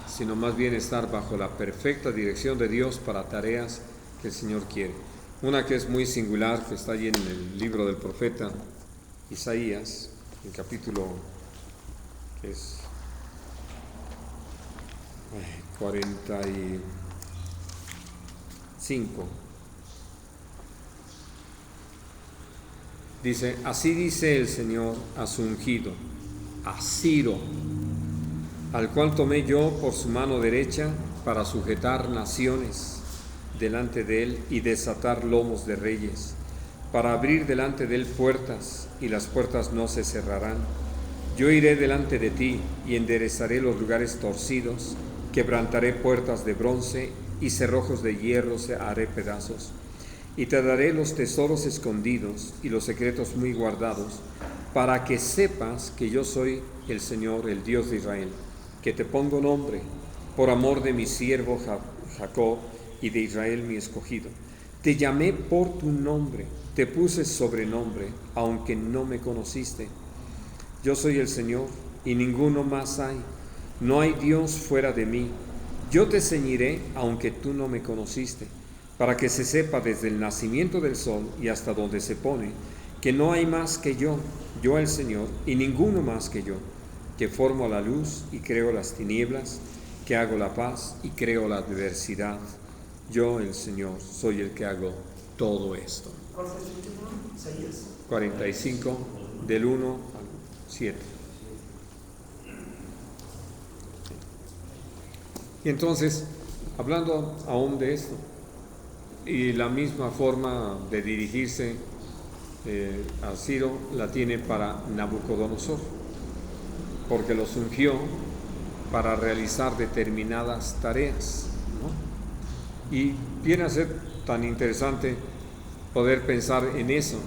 sino más bien estar bajo la perfecta dirección de Dios para tareas que el Señor quiere. Una que es muy singular, que está allí en el libro del profeta Isaías, en capítulo que es 45. Dice: así dice el Señor a su ungido, a Ciro, al cual tomé yo por su mano derecha para sujetar naciones delante de él y desatar lomos de reyes, para abrir delante de él puertas, y las puertas no se cerrarán. Yo iré delante de ti y enderezaré los lugares torcidos, quebrantaré puertas de bronce y cerrojos de hierro se haré pedazos. Y te daré los tesoros escondidos y los secretos muy guardados, para que sepas que yo soy el Señor, el Dios de Israel, que te pongo nombre por amor de mi siervo Jacob y de Israel mi escogido. Te llamé por tu nombre, te puse sobrenombre, aunque no me conociste. Yo soy el Señor y ninguno más hay. No hay Dios fuera de mí. Yo te ceñiré, aunque tú no me conociste, para que se sepa desde el nacimiento del sol y hasta donde se pone, que no hay más que yo el Señor, y ninguno más que yo, que formo la luz y creo las tinieblas, que hago la paz y creo la adversidad. Yo, el Señor, soy el que hago todo esto. ¿Cuál fue su último? Isaías 45, del 1 al 7. Y entonces, hablando aún de esto, y la misma forma de dirigirse a Ciro la tiene para Nabucodonosor, porque los ungió para realizar determinadas tareas, ¿no? Y viene a ser tan interesante poder pensar en eso,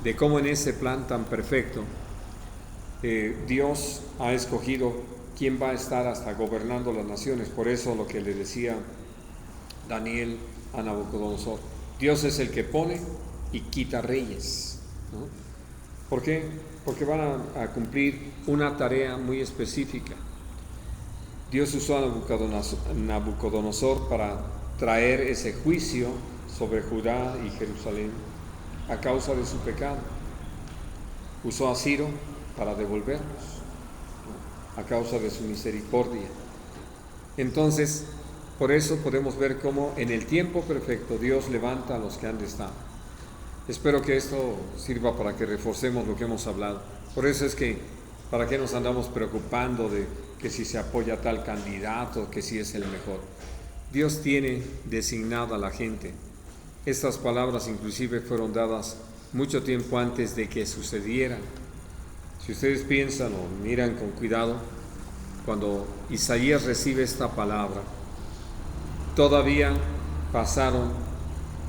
de cómo en ese plan tan perfecto Dios ha escogido quién va a estar hasta gobernando las naciones. Por eso lo que le decía Daniel a Nabucodonosor: Dios es el que pone y quita reyes, ¿no? ¿Por qué? Porque van a cumplir una tarea muy específica. Dios usó a Nabucodonosor para traer ese juicio sobre Judá y Jerusalén a causa de su pecado. Usó a Ciro para devolverlos, ¿no?, a causa de su misericordia. Entonces, por eso podemos ver cómo en el tiempo perfecto Dios levanta a los que han de estar. Espero que esto sirva para que reforcemos lo que hemos hablado. Por eso es que, ¿para qué nos andamos preocupando de que si se apoya a tal candidato, que si es el mejor? Dios tiene designada a la gente. Estas palabras inclusive fueron dadas mucho tiempo antes de que sucedieran. Si ustedes piensan o miran con cuidado, cuando Isaías recibe esta palabra, todavía pasaron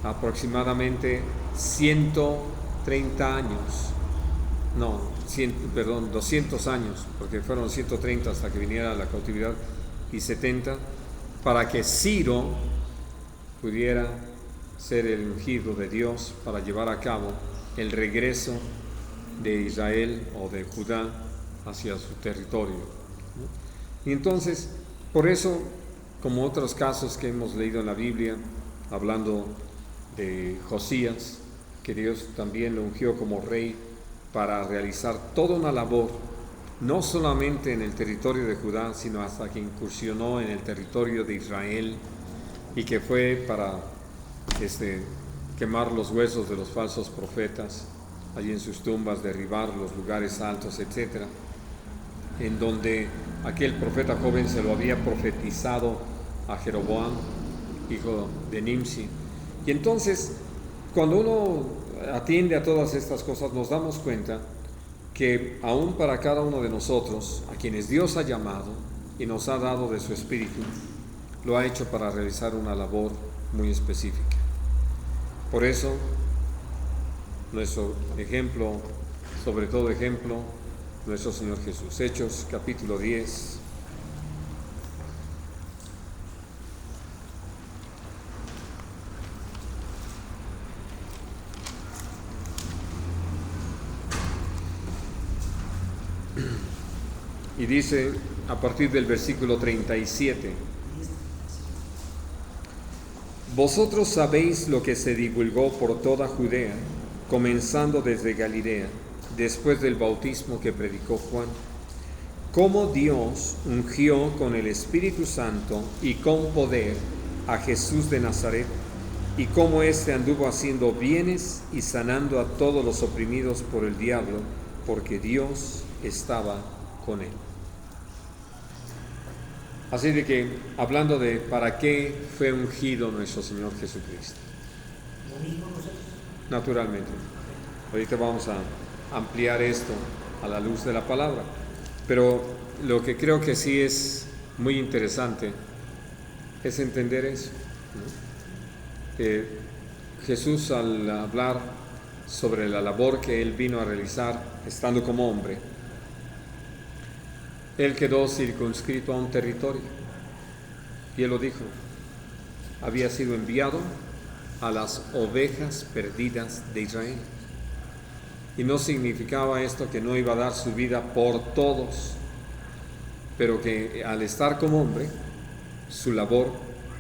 aproximadamente 130 años, 200 años, porque fueron 130 hasta que viniera la cautividad, y 70 para que Ciro pudiera ser el ungido de Dios para llevar a cabo el regreso de Israel o de Judá hacia su territorio, ¿no? Y entonces, por eso, como otros casos que hemos leído en la Biblia, hablando de Josías, que Dios también lo ungió como rey para realizar toda una labor, no solamente en el territorio de Judá, sino hasta que incursionó en el territorio de Israel, y que fue para quemar los huesos de los falsos profetas allí en sus tumbas, derribar los lugares altos, etc., en donde aquel profeta joven se lo había profetizado a Jeroboam, hijo de Nimsi. Y entonces, cuando uno atiende a todas estas cosas, nos damos cuenta que aún para cada uno de nosotros, a quienes Dios ha llamado y nos ha dado de su Espíritu, lo ha hecho para realizar una labor muy específica. Por eso, nuestro ejemplo, sobre todo ejemplo, nuestro Señor Jesús. Hechos capítulo 10. Y dice a partir del versículo 37: Vosotros sabéis lo que se divulgó por toda Judea, comenzando desde Galilea, después del bautismo que predicó Juan, cómo Dios ungió con el Espíritu Santo y con poder a Jesús de Nazaret, y cómo éste anduvo haciendo bienes y sanando a todos los oprimidos por el diablo, porque Dios estaba con él. Así de que, hablando de para qué fue ungido nuestro Señor Jesucristo. Naturalmente. Ahorita vamos a ampliar esto a la luz de la palabra. Pero lo que creo que sí es muy interesante es entender eso, ¿no? Jesús, al hablar sobre la labor que Él vino a realizar estando como hombre, Él quedó circunscrito a un territorio. Y Él lo dijo, había sido enviado a las ovejas perdidas de Israel. Y no significaba esto que no iba a dar su vida por todos, pero que al estar como hombre, su labor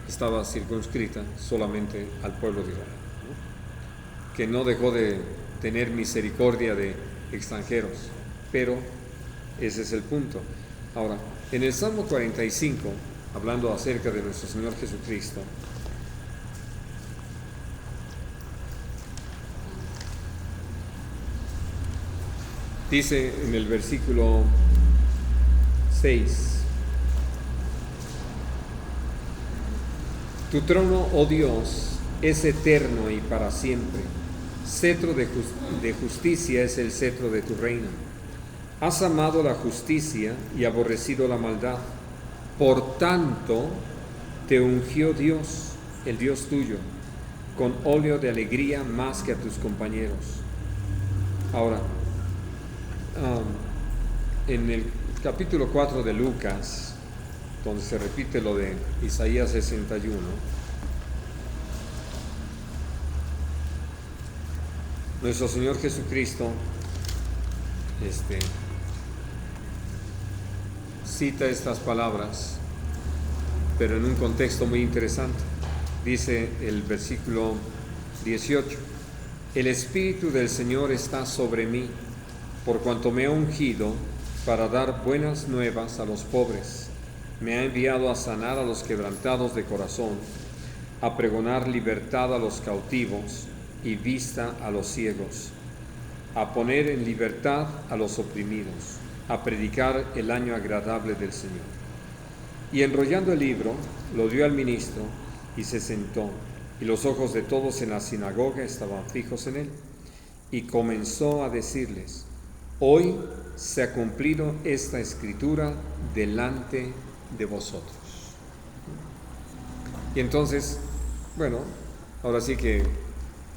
estaba circunscrita solamente al pueblo de Israel, ¿no? Que no dejó de tener misericordia de extranjeros, pero ese es el punto. Ahora, en el Salmo 45, hablando acerca de nuestro Señor Jesucristo, dice en el versículo 6: Tu trono, oh Dios, es eterno y para siempre. Cetro de justicia es el cetro de tu reino. Has amado la justicia y aborrecido la maldad. Por tanto, te ungió Dios, el Dios tuyo, con óleo de alegría más que a tus compañeros. Ahora, en el capítulo 4 de Lucas, donde se repite lo de Isaías 61, nuestro Señor Jesucristo cita estas palabras, pero en un contexto muy interesante. Dice el versículo 18: El Espíritu del Señor está sobre mí, por cuanto me ha ungido para dar buenas nuevas a los pobres. Me ha enviado a sanar a los quebrantados de corazón, a pregonar libertad a los cautivos y vista a los ciegos, a poner en libertad a los oprimidos, a predicar el año agradable del Señor. Y enrollando el libro, lo dio al ministro y se sentó, y los ojos de todos en la sinagoga estaban fijos en él. Y comenzó a decirles: Hoy se ha cumplido esta escritura delante de vosotros. Y entonces, bueno, ahora sí que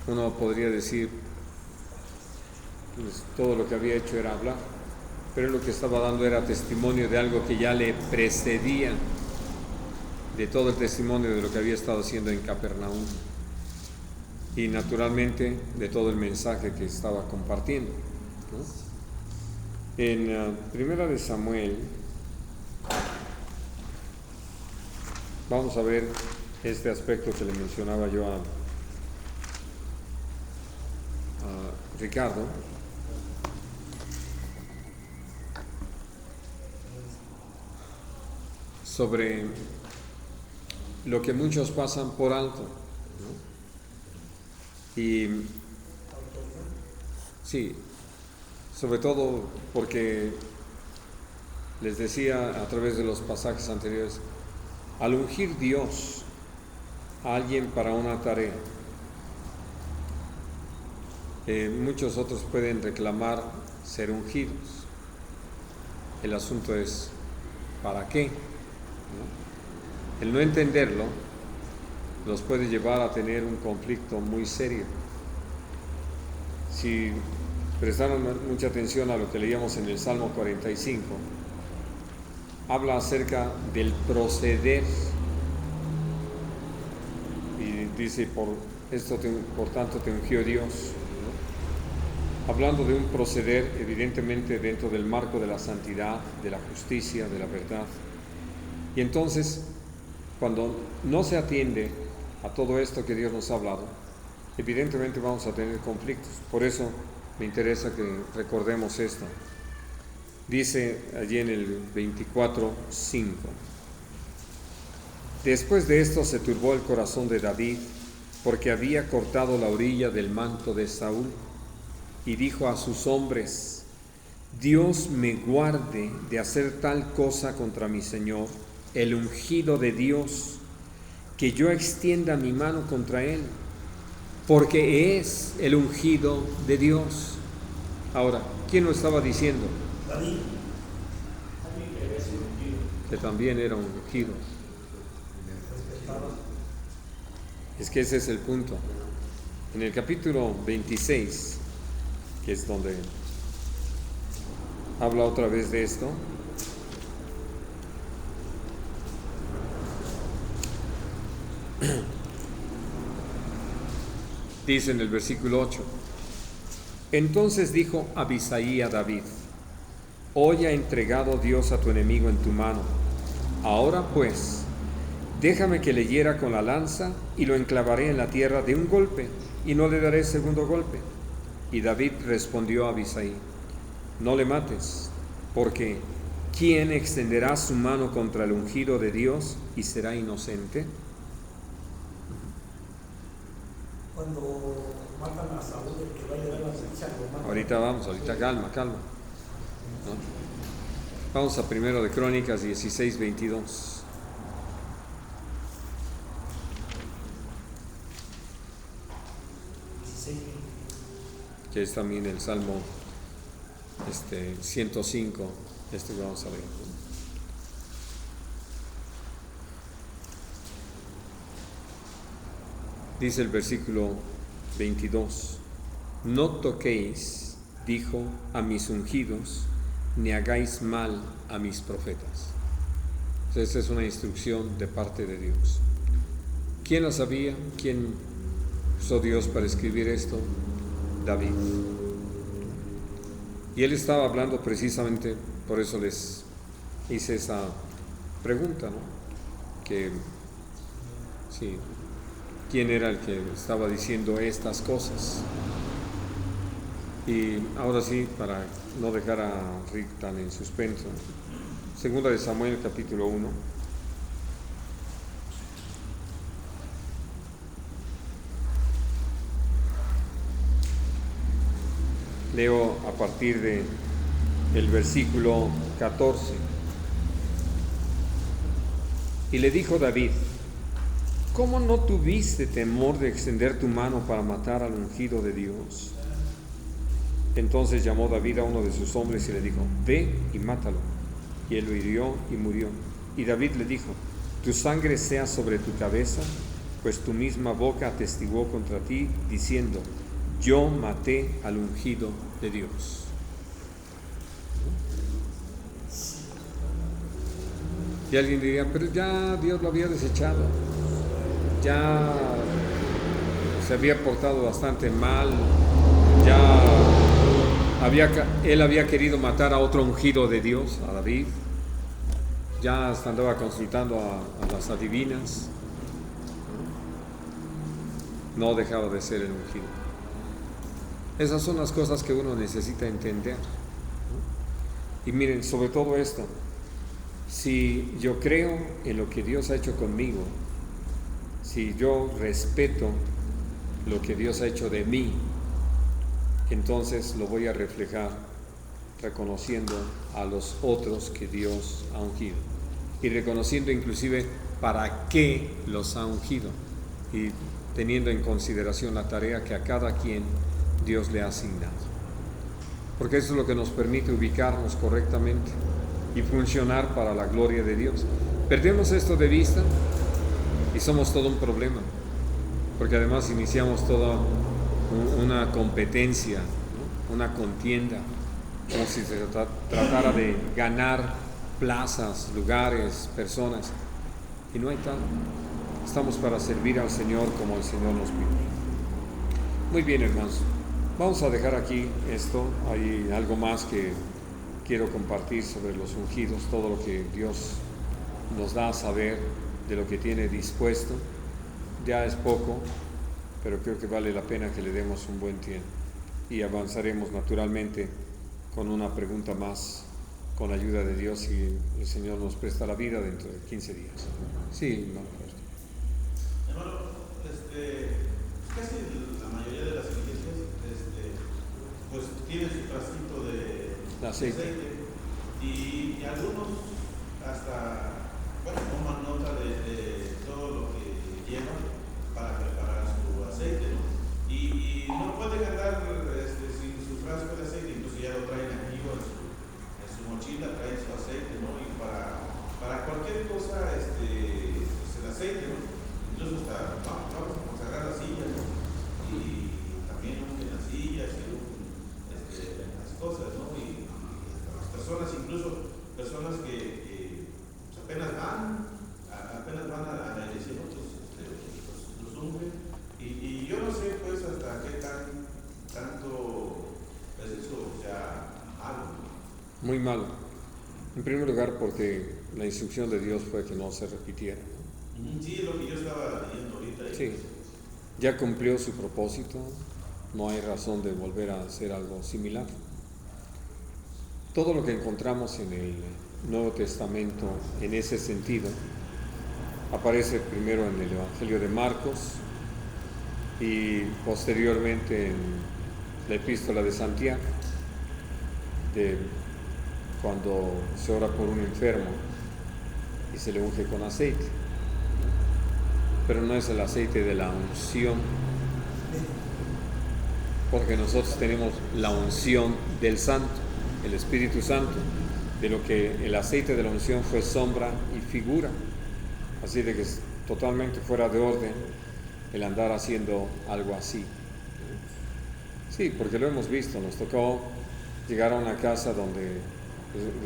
uno podría decir, pues, todo lo que había hecho era hablar, pero lo que estaba dando era testimonio de algo que ya le precedía, de todo el testimonio de lo que había estado haciendo en Capernaum y naturalmente de todo el mensaje que estaba compartiendo, ¿no? En Primera de Samuel vamos a ver este aspecto que le mencionaba yo a Ricardo. Sobre lo que muchos pasan por alto, ¿no? Y sí, sobre todo porque les decía a través de los pasajes anteriores, al ungir Dios a alguien para una tarea, muchos otros pueden reclamar ser ungidos. El asunto es, ¿para qué? El no entenderlo los puede llevar a tener un conflicto muy serio. Si prestaron mucha atención a lo que leíamos en el Salmo 45, habla acerca del proceder. Y dice, por tanto te ungió Dios, ¿no? Hablando de un proceder evidentemente dentro del marco de la santidad, de la justicia, de la verdad. Y entonces, cuando no se atiende a todo esto que Dios nos ha hablado, evidentemente vamos a tener conflictos. Por eso me interesa que recordemos esto. Dice allí en el 24:5: Después de esto se turbó el corazón de David, porque había cortado la orilla del manto de Saúl, y dijo a sus hombres: Dios me guarde de hacer tal cosa contra mi Señor, el ungido de Dios, que yo extienda mi mano contra él, porque es el ungido de Dios. Ahora, ¿quién lo estaba diciendo? David. Que también era un ungido. Es que ese es el punto. En el capítulo 26, que es donde habla otra vez de esto, dice en el versículo 8: Entonces dijo Abisai a David: Hoy ha entregado Dios a tu enemigo en tu mano. Ahora pues, déjame que le hiera con la lanza y lo enclavaré en la tierra de un golpe, y no le daré segundo golpe. Y David respondió a Abisai: No le mates, porque ¿quién extenderá su mano contra el ungido de Dios y será inocente? Cuando matan a Saúl, el que va a llevar la noticia, lo matan. Ahorita calma. ¿No? Vamos a 1 de Crónicas 16:22. Que es también el Salmo 105, que vamos a leer. Dice el versículo 22: No toquéis, dijo, a mis ungidos, ni hagáis mal a mis profetas. Esta es una instrucción de parte de Dios. ¿Quién la sabía? ¿Quién usó Dios para escribir esto? David. Y él estaba hablando precisamente, por eso les hice esa pregunta, ¿no? Que sí, ¿quién era el que estaba diciendo estas cosas? Y ahora sí, para no dejar a Rick tan en suspenso, 2 de Samuel capítulo 1. Leo a partir del versículo 14. Y le dijo David: ¿Cómo no tuviste temor de extender tu mano para matar al ungido de Dios? Entonces llamó David a uno de sus hombres y le dijo: Ve y mátalo. Y él lo hirió y murió. Y David le dijo: Tu sangre sea sobre tu cabeza, pues tu misma boca atestiguó contra ti, diciendo: Yo maté al ungido de Dios. Y alguien diría: pero ya Dios lo había desechado, ya se había portado bastante mal, ya él había querido matar a otro ungido de Dios, a David, ya hasta andaba consultando a las adivinas, no dejaba de ser el ungido. Esas son las cosas que uno necesita entender. Y miren, sobre todo esto, si yo creo en lo que Dios ha hecho conmigo, si yo respeto lo que Dios ha hecho de mí, entonces lo voy a reflejar reconociendo a los otros que Dios ha ungido y reconociendo inclusive para qué los ha ungido y teniendo en consideración la tarea que a cada quien Dios le ha asignado, porque eso es lo que nos permite ubicarnos correctamente y funcionar para la gloria de Dios. Perdemos esto de vista y somos todo un problema, porque además iniciamos toda una competencia, ¿no? una contienda, como si se tratara de ganar plazas, lugares, personas. Y no hay tal. Estamos para servir al Señor como el Señor nos pide. Muy bien, hermanos. Vamos a dejar aquí esto. Hay algo más que quiero compartir sobre los ungidos, todo lo que Dios nos da a saber de lo que tiene dispuesto. Ya es poco, pero creo que vale la pena que le demos un buen tiempo. Y avanzaremos naturalmente con una pregunta más, con la ayuda de Dios, y el Señor nos presta la vida dentro de 15 días. Sí, hermano. Hermano, casi la mayoría de las iglesias pues tienen su frasquito de aceite y algunos hasta toman nota de todo lo que llevan para preparar su aceite, ¿no? Y no pueden andar sin su frasco de aceite, incluso ya lo traen aquí o en su mochila, traen su aceite, ¿no? Y para cualquier cosa pues el aceite, ¿no? Incluso hasta vamos a consagrar las sillas, ¿no? Y también en las sillas y las cosas, ¿no? Y las personas, incluso personas que pues apenas van a la iglesia, ¿no? Los unguen. Y yo no sé pues hasta qué tanto es eso sea malo. Muy malo. En primer lugar porque la instrucción de Dios fue que no se repitiera. Sí, es lo que yo estaba leyendo ahorita. Sí, ya cumplió su propósito, no hay razón de volver a hacer algo similar. Todo lo que encontramos en el Nuevo Testamento en ese sentido aparece primero en el Evangelio de Marcos y posteriormente en la Epístola de Santiago, cuando se ora por un enfermo y se le unge con aceite. Pero no es el aceite de la unción, porque nosotros tenemos la unción del Santo, el Espíritu Santo, de lo que el aceite de la unción fue sombra y figura. Así de que es totalmente fuera de orden el andar haciendo algo así. Sí, porque lo hemos visto, nos tocó llegar a una casa donde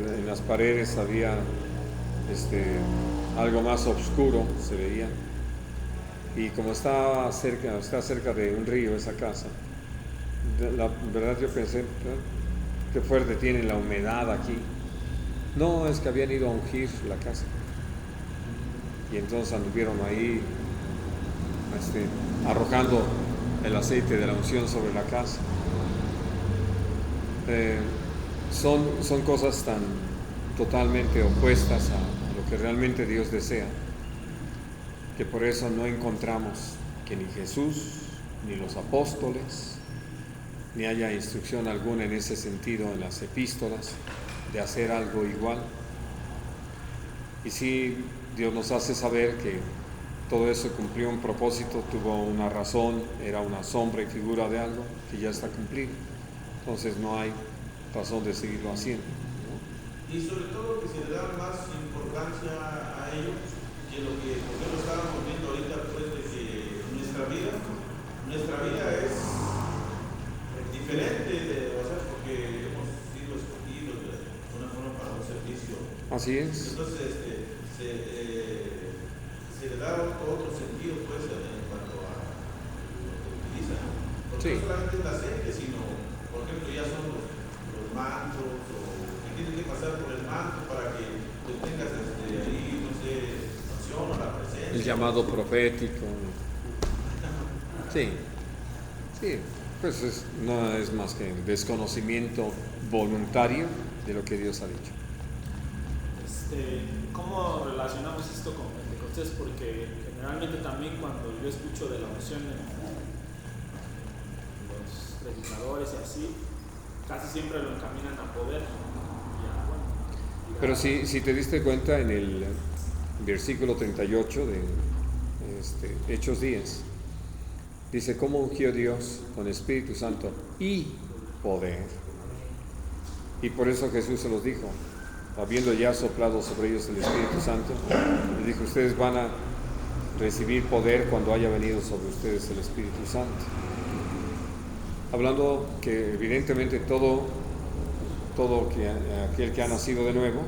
en las paredes había algo más oscuro, se veía. Y como está cerca de un río esa casa, la verdad yo pensé, qué fuerte tiene la humedad aquí. No, es que habían ido a ungir la casa. Y entonces anduvieron ahí arrojando el aceite de la unción sobre la casa. Son cosas tan totalmente opuestas a lo que realmente Dios desea, que por eso no encontramos que ni Jesús, ni los apóstoles, ni haya instrucción alguna en ese sentido en las epístolas de hacer algo igual. Y sí, Dios nos hace saber que todo eso cumplió un propósito, tuvo una razón, era una sombra y figura de algo que ya está cumplido. Entonces no hay razón de seguirlo haciendo, ¿no? Y sobre todo que se le da más importancia a ello que lo que nosotros estábamos viendo ahorita, pues de que nuestra vida es diferente, porque hemos sido escogidos de una forma para un servicio. Así es. Entonces se le da otro sentido pues en cuanto a lo que utilizan, porque Sí. no solamente es la aceite, sino por ejemplo ya son los mantos, o que tienes que pasar por el manto para que pues, tengas ahí, no sé, noción o la presencia. El llamado profético. Sí, pues no es más que el desconocimiento voluntario de lo que Dios ha dicho. ¿Cómo relacionamos esto con Pentecostés? Porque generalmente también cuando yo escucho de la unción en los predicadores y así, casi siempre lo encaminan a poder. Pero si te diste cuenta en el versículo 38 de Hechos 10, dice, ¿cómo ungió Dios con Espíritu Santo y poder? Y por eso Jesús se los dijo, habiendo ya soplado sobre ellos el Espíritu Santo, les dijo, ustedes van a recibir poder cuando haya venido sobre ustedes el Espíritu Santo. hablando que evidentemente todo aquel que ha nacido de nuevo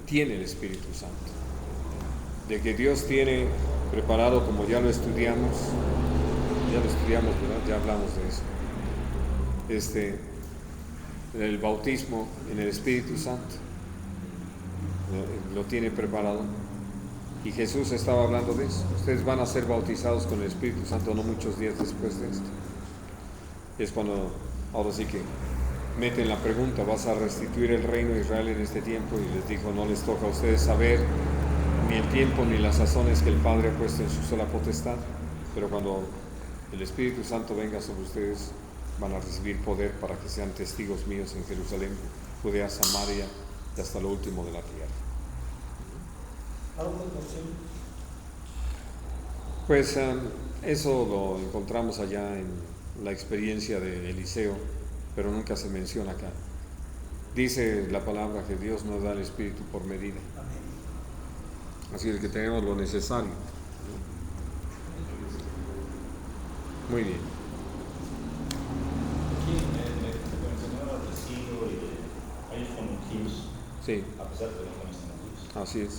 tiene el Espíritu Santo, de que Dios tiene preparado, como ya lo estudiamos, ¿verdad? Ya hablamos de eso, el bautismo en el Espíritu Santo, lo tiene preparado, y Jesús estaba hablando de eso. Ustedes van a ser bautizados con el Espíritu Santo no muchos días después de esto. Es cuando, ahora sí que meten la pregunta: ¿vas a restituir el reino de Israel en este tiempo? Y les dijo: no les toca a ustedes saber ni el tiempo ni las sazones que el Padre ha puesto en su sola potestad, pero cuando el Espíritu Santo venga sobre ustedes, van a recibir poder para que sean testigos míos en Jerusalén, Judea, Samaria y hasta lo último de la tierra. Pues eso lo encontramos allá en la experiencia de Eliseo, pero nunca se menciona acá. Dice la palabra que Dios nos da el Espíritu por medida. Así es que tenemos lo necesario. Muy bien. Aquí mencionaba del siglo y de años conocidos, Sí. a pesar de que no conocen a Dios. Así es.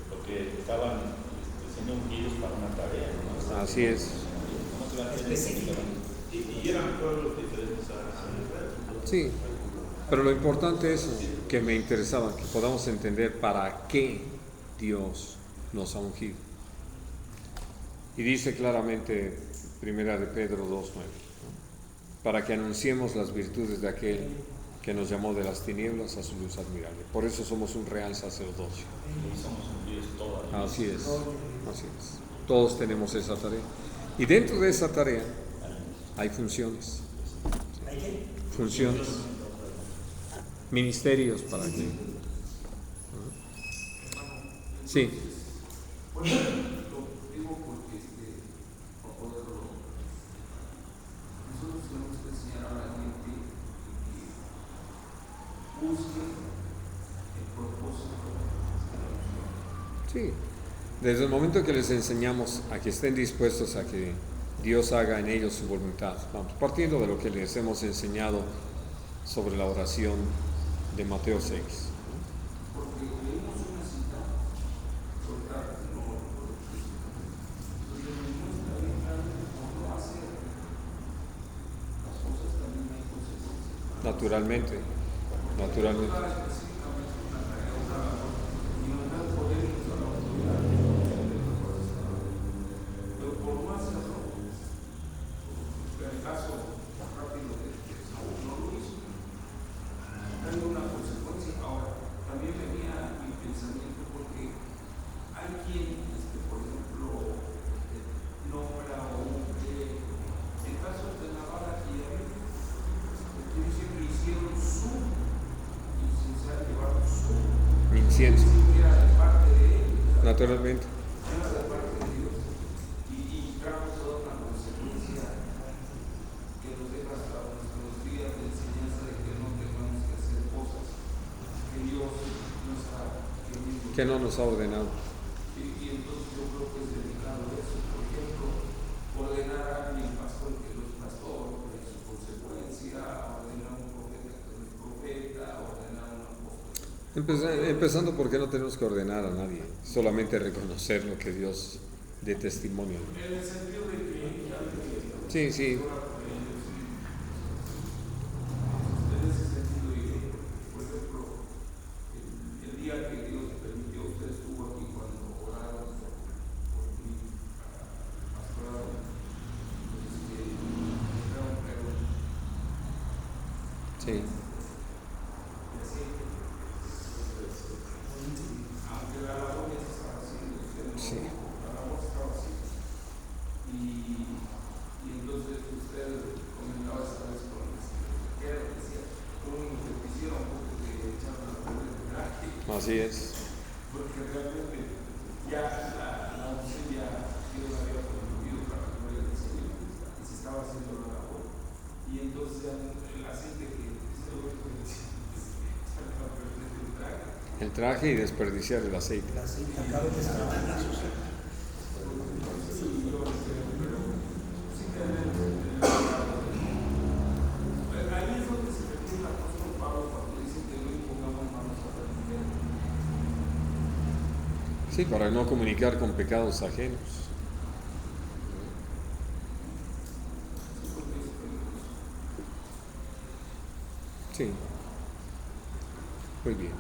Porque estaban siendo ungidos para una tarea, ¿no? Así es. Y eran pueblos diferentes a Israel. Sí. Pero lo importante es que me interesaba que podamos entender para qué Dios nos ha ungido. Y dice claramente, Primera de Pedro 2:9, ¿no? Para que anunciemos las virtudes de aquel que nos llamó de las tinieblas a su luz admirable. Por eso somos un real sacerdocio. Somos ungidos todos. Así es, así es. Todos tenemos esa tarea. Y dentro de esa tarea hay funciones. Funciones. Ministerios para que. Sí. Bueno, lo digo porque para poderlo, nosotros tenemos que enseñar a la gente que busque el propósito de la misión. Sí. Desde el momento que les enseñamos a que estén dispuestos a que Dios haga en ellos su voluntad, vamos, partiendo de lo que les hemos enseñado sobre la oración de Mateo 6. Porque leímos una cita, soltar, no recuerdo qué cita, donde demuestra bien claramente por no hacer las cosas también hay consecuencias. Naturalmente. Naturalmente. Específicamente una tarea, una labor, y nos da el poder y nos da la autoridad pero por no hacerlo, en el caso rápido de Saúl no lo hizo, hay una consecuencia. Ahora, también venía mi pensamiento porque hay quien, por ejemplo, nombra o en casos de Navarra y David, que siempre hicieron su incienso, llevaron su Incienso. era de parte de él, Naturalmente. era de parte de Dios, y trajo toda una consecuencia que nos deja hasta nuestros días de enseñanza de que no tengamos que hacer cosas que Dios no está queriendo. Que no nos ha ordenado. Y entonces yo creo que es delicado eso. Por ejemplo, ordenar a alguien pastor que no es pastor, que es su consecuencia, ordenar a un profeta que no es profeta, ordenar a un apóstol. Empezando porque no tenemos que ordenar a nadie, solamente reconocer lo que Dios dé testimonio. En el sentido de que ya Sí, sí. en ese sentido, por ejemplo, el día que Dios permitió, usted estuvo aquí cuando oraron por mí, pastoraron, dejaron caer un Sí. aunque la labor ya se estaba haciendo, usted no, Sí. la labor se estaba haciendo. Y entonces usted comentaba esta vez con el secretario, decía, lo único que quisieron fue que te echaron la pobre de gratis, Así es. porque realmente ya la unción ya Dios había prometido para la gloria del Señor y se estaba haciendo la labor. Y entonces ya el aceite que usted lo que decía, El traje y desperdiciar el aceite. El aceite acaba de estar Sí, para no comunicar con pecados ajenos. Sí. Muy bien.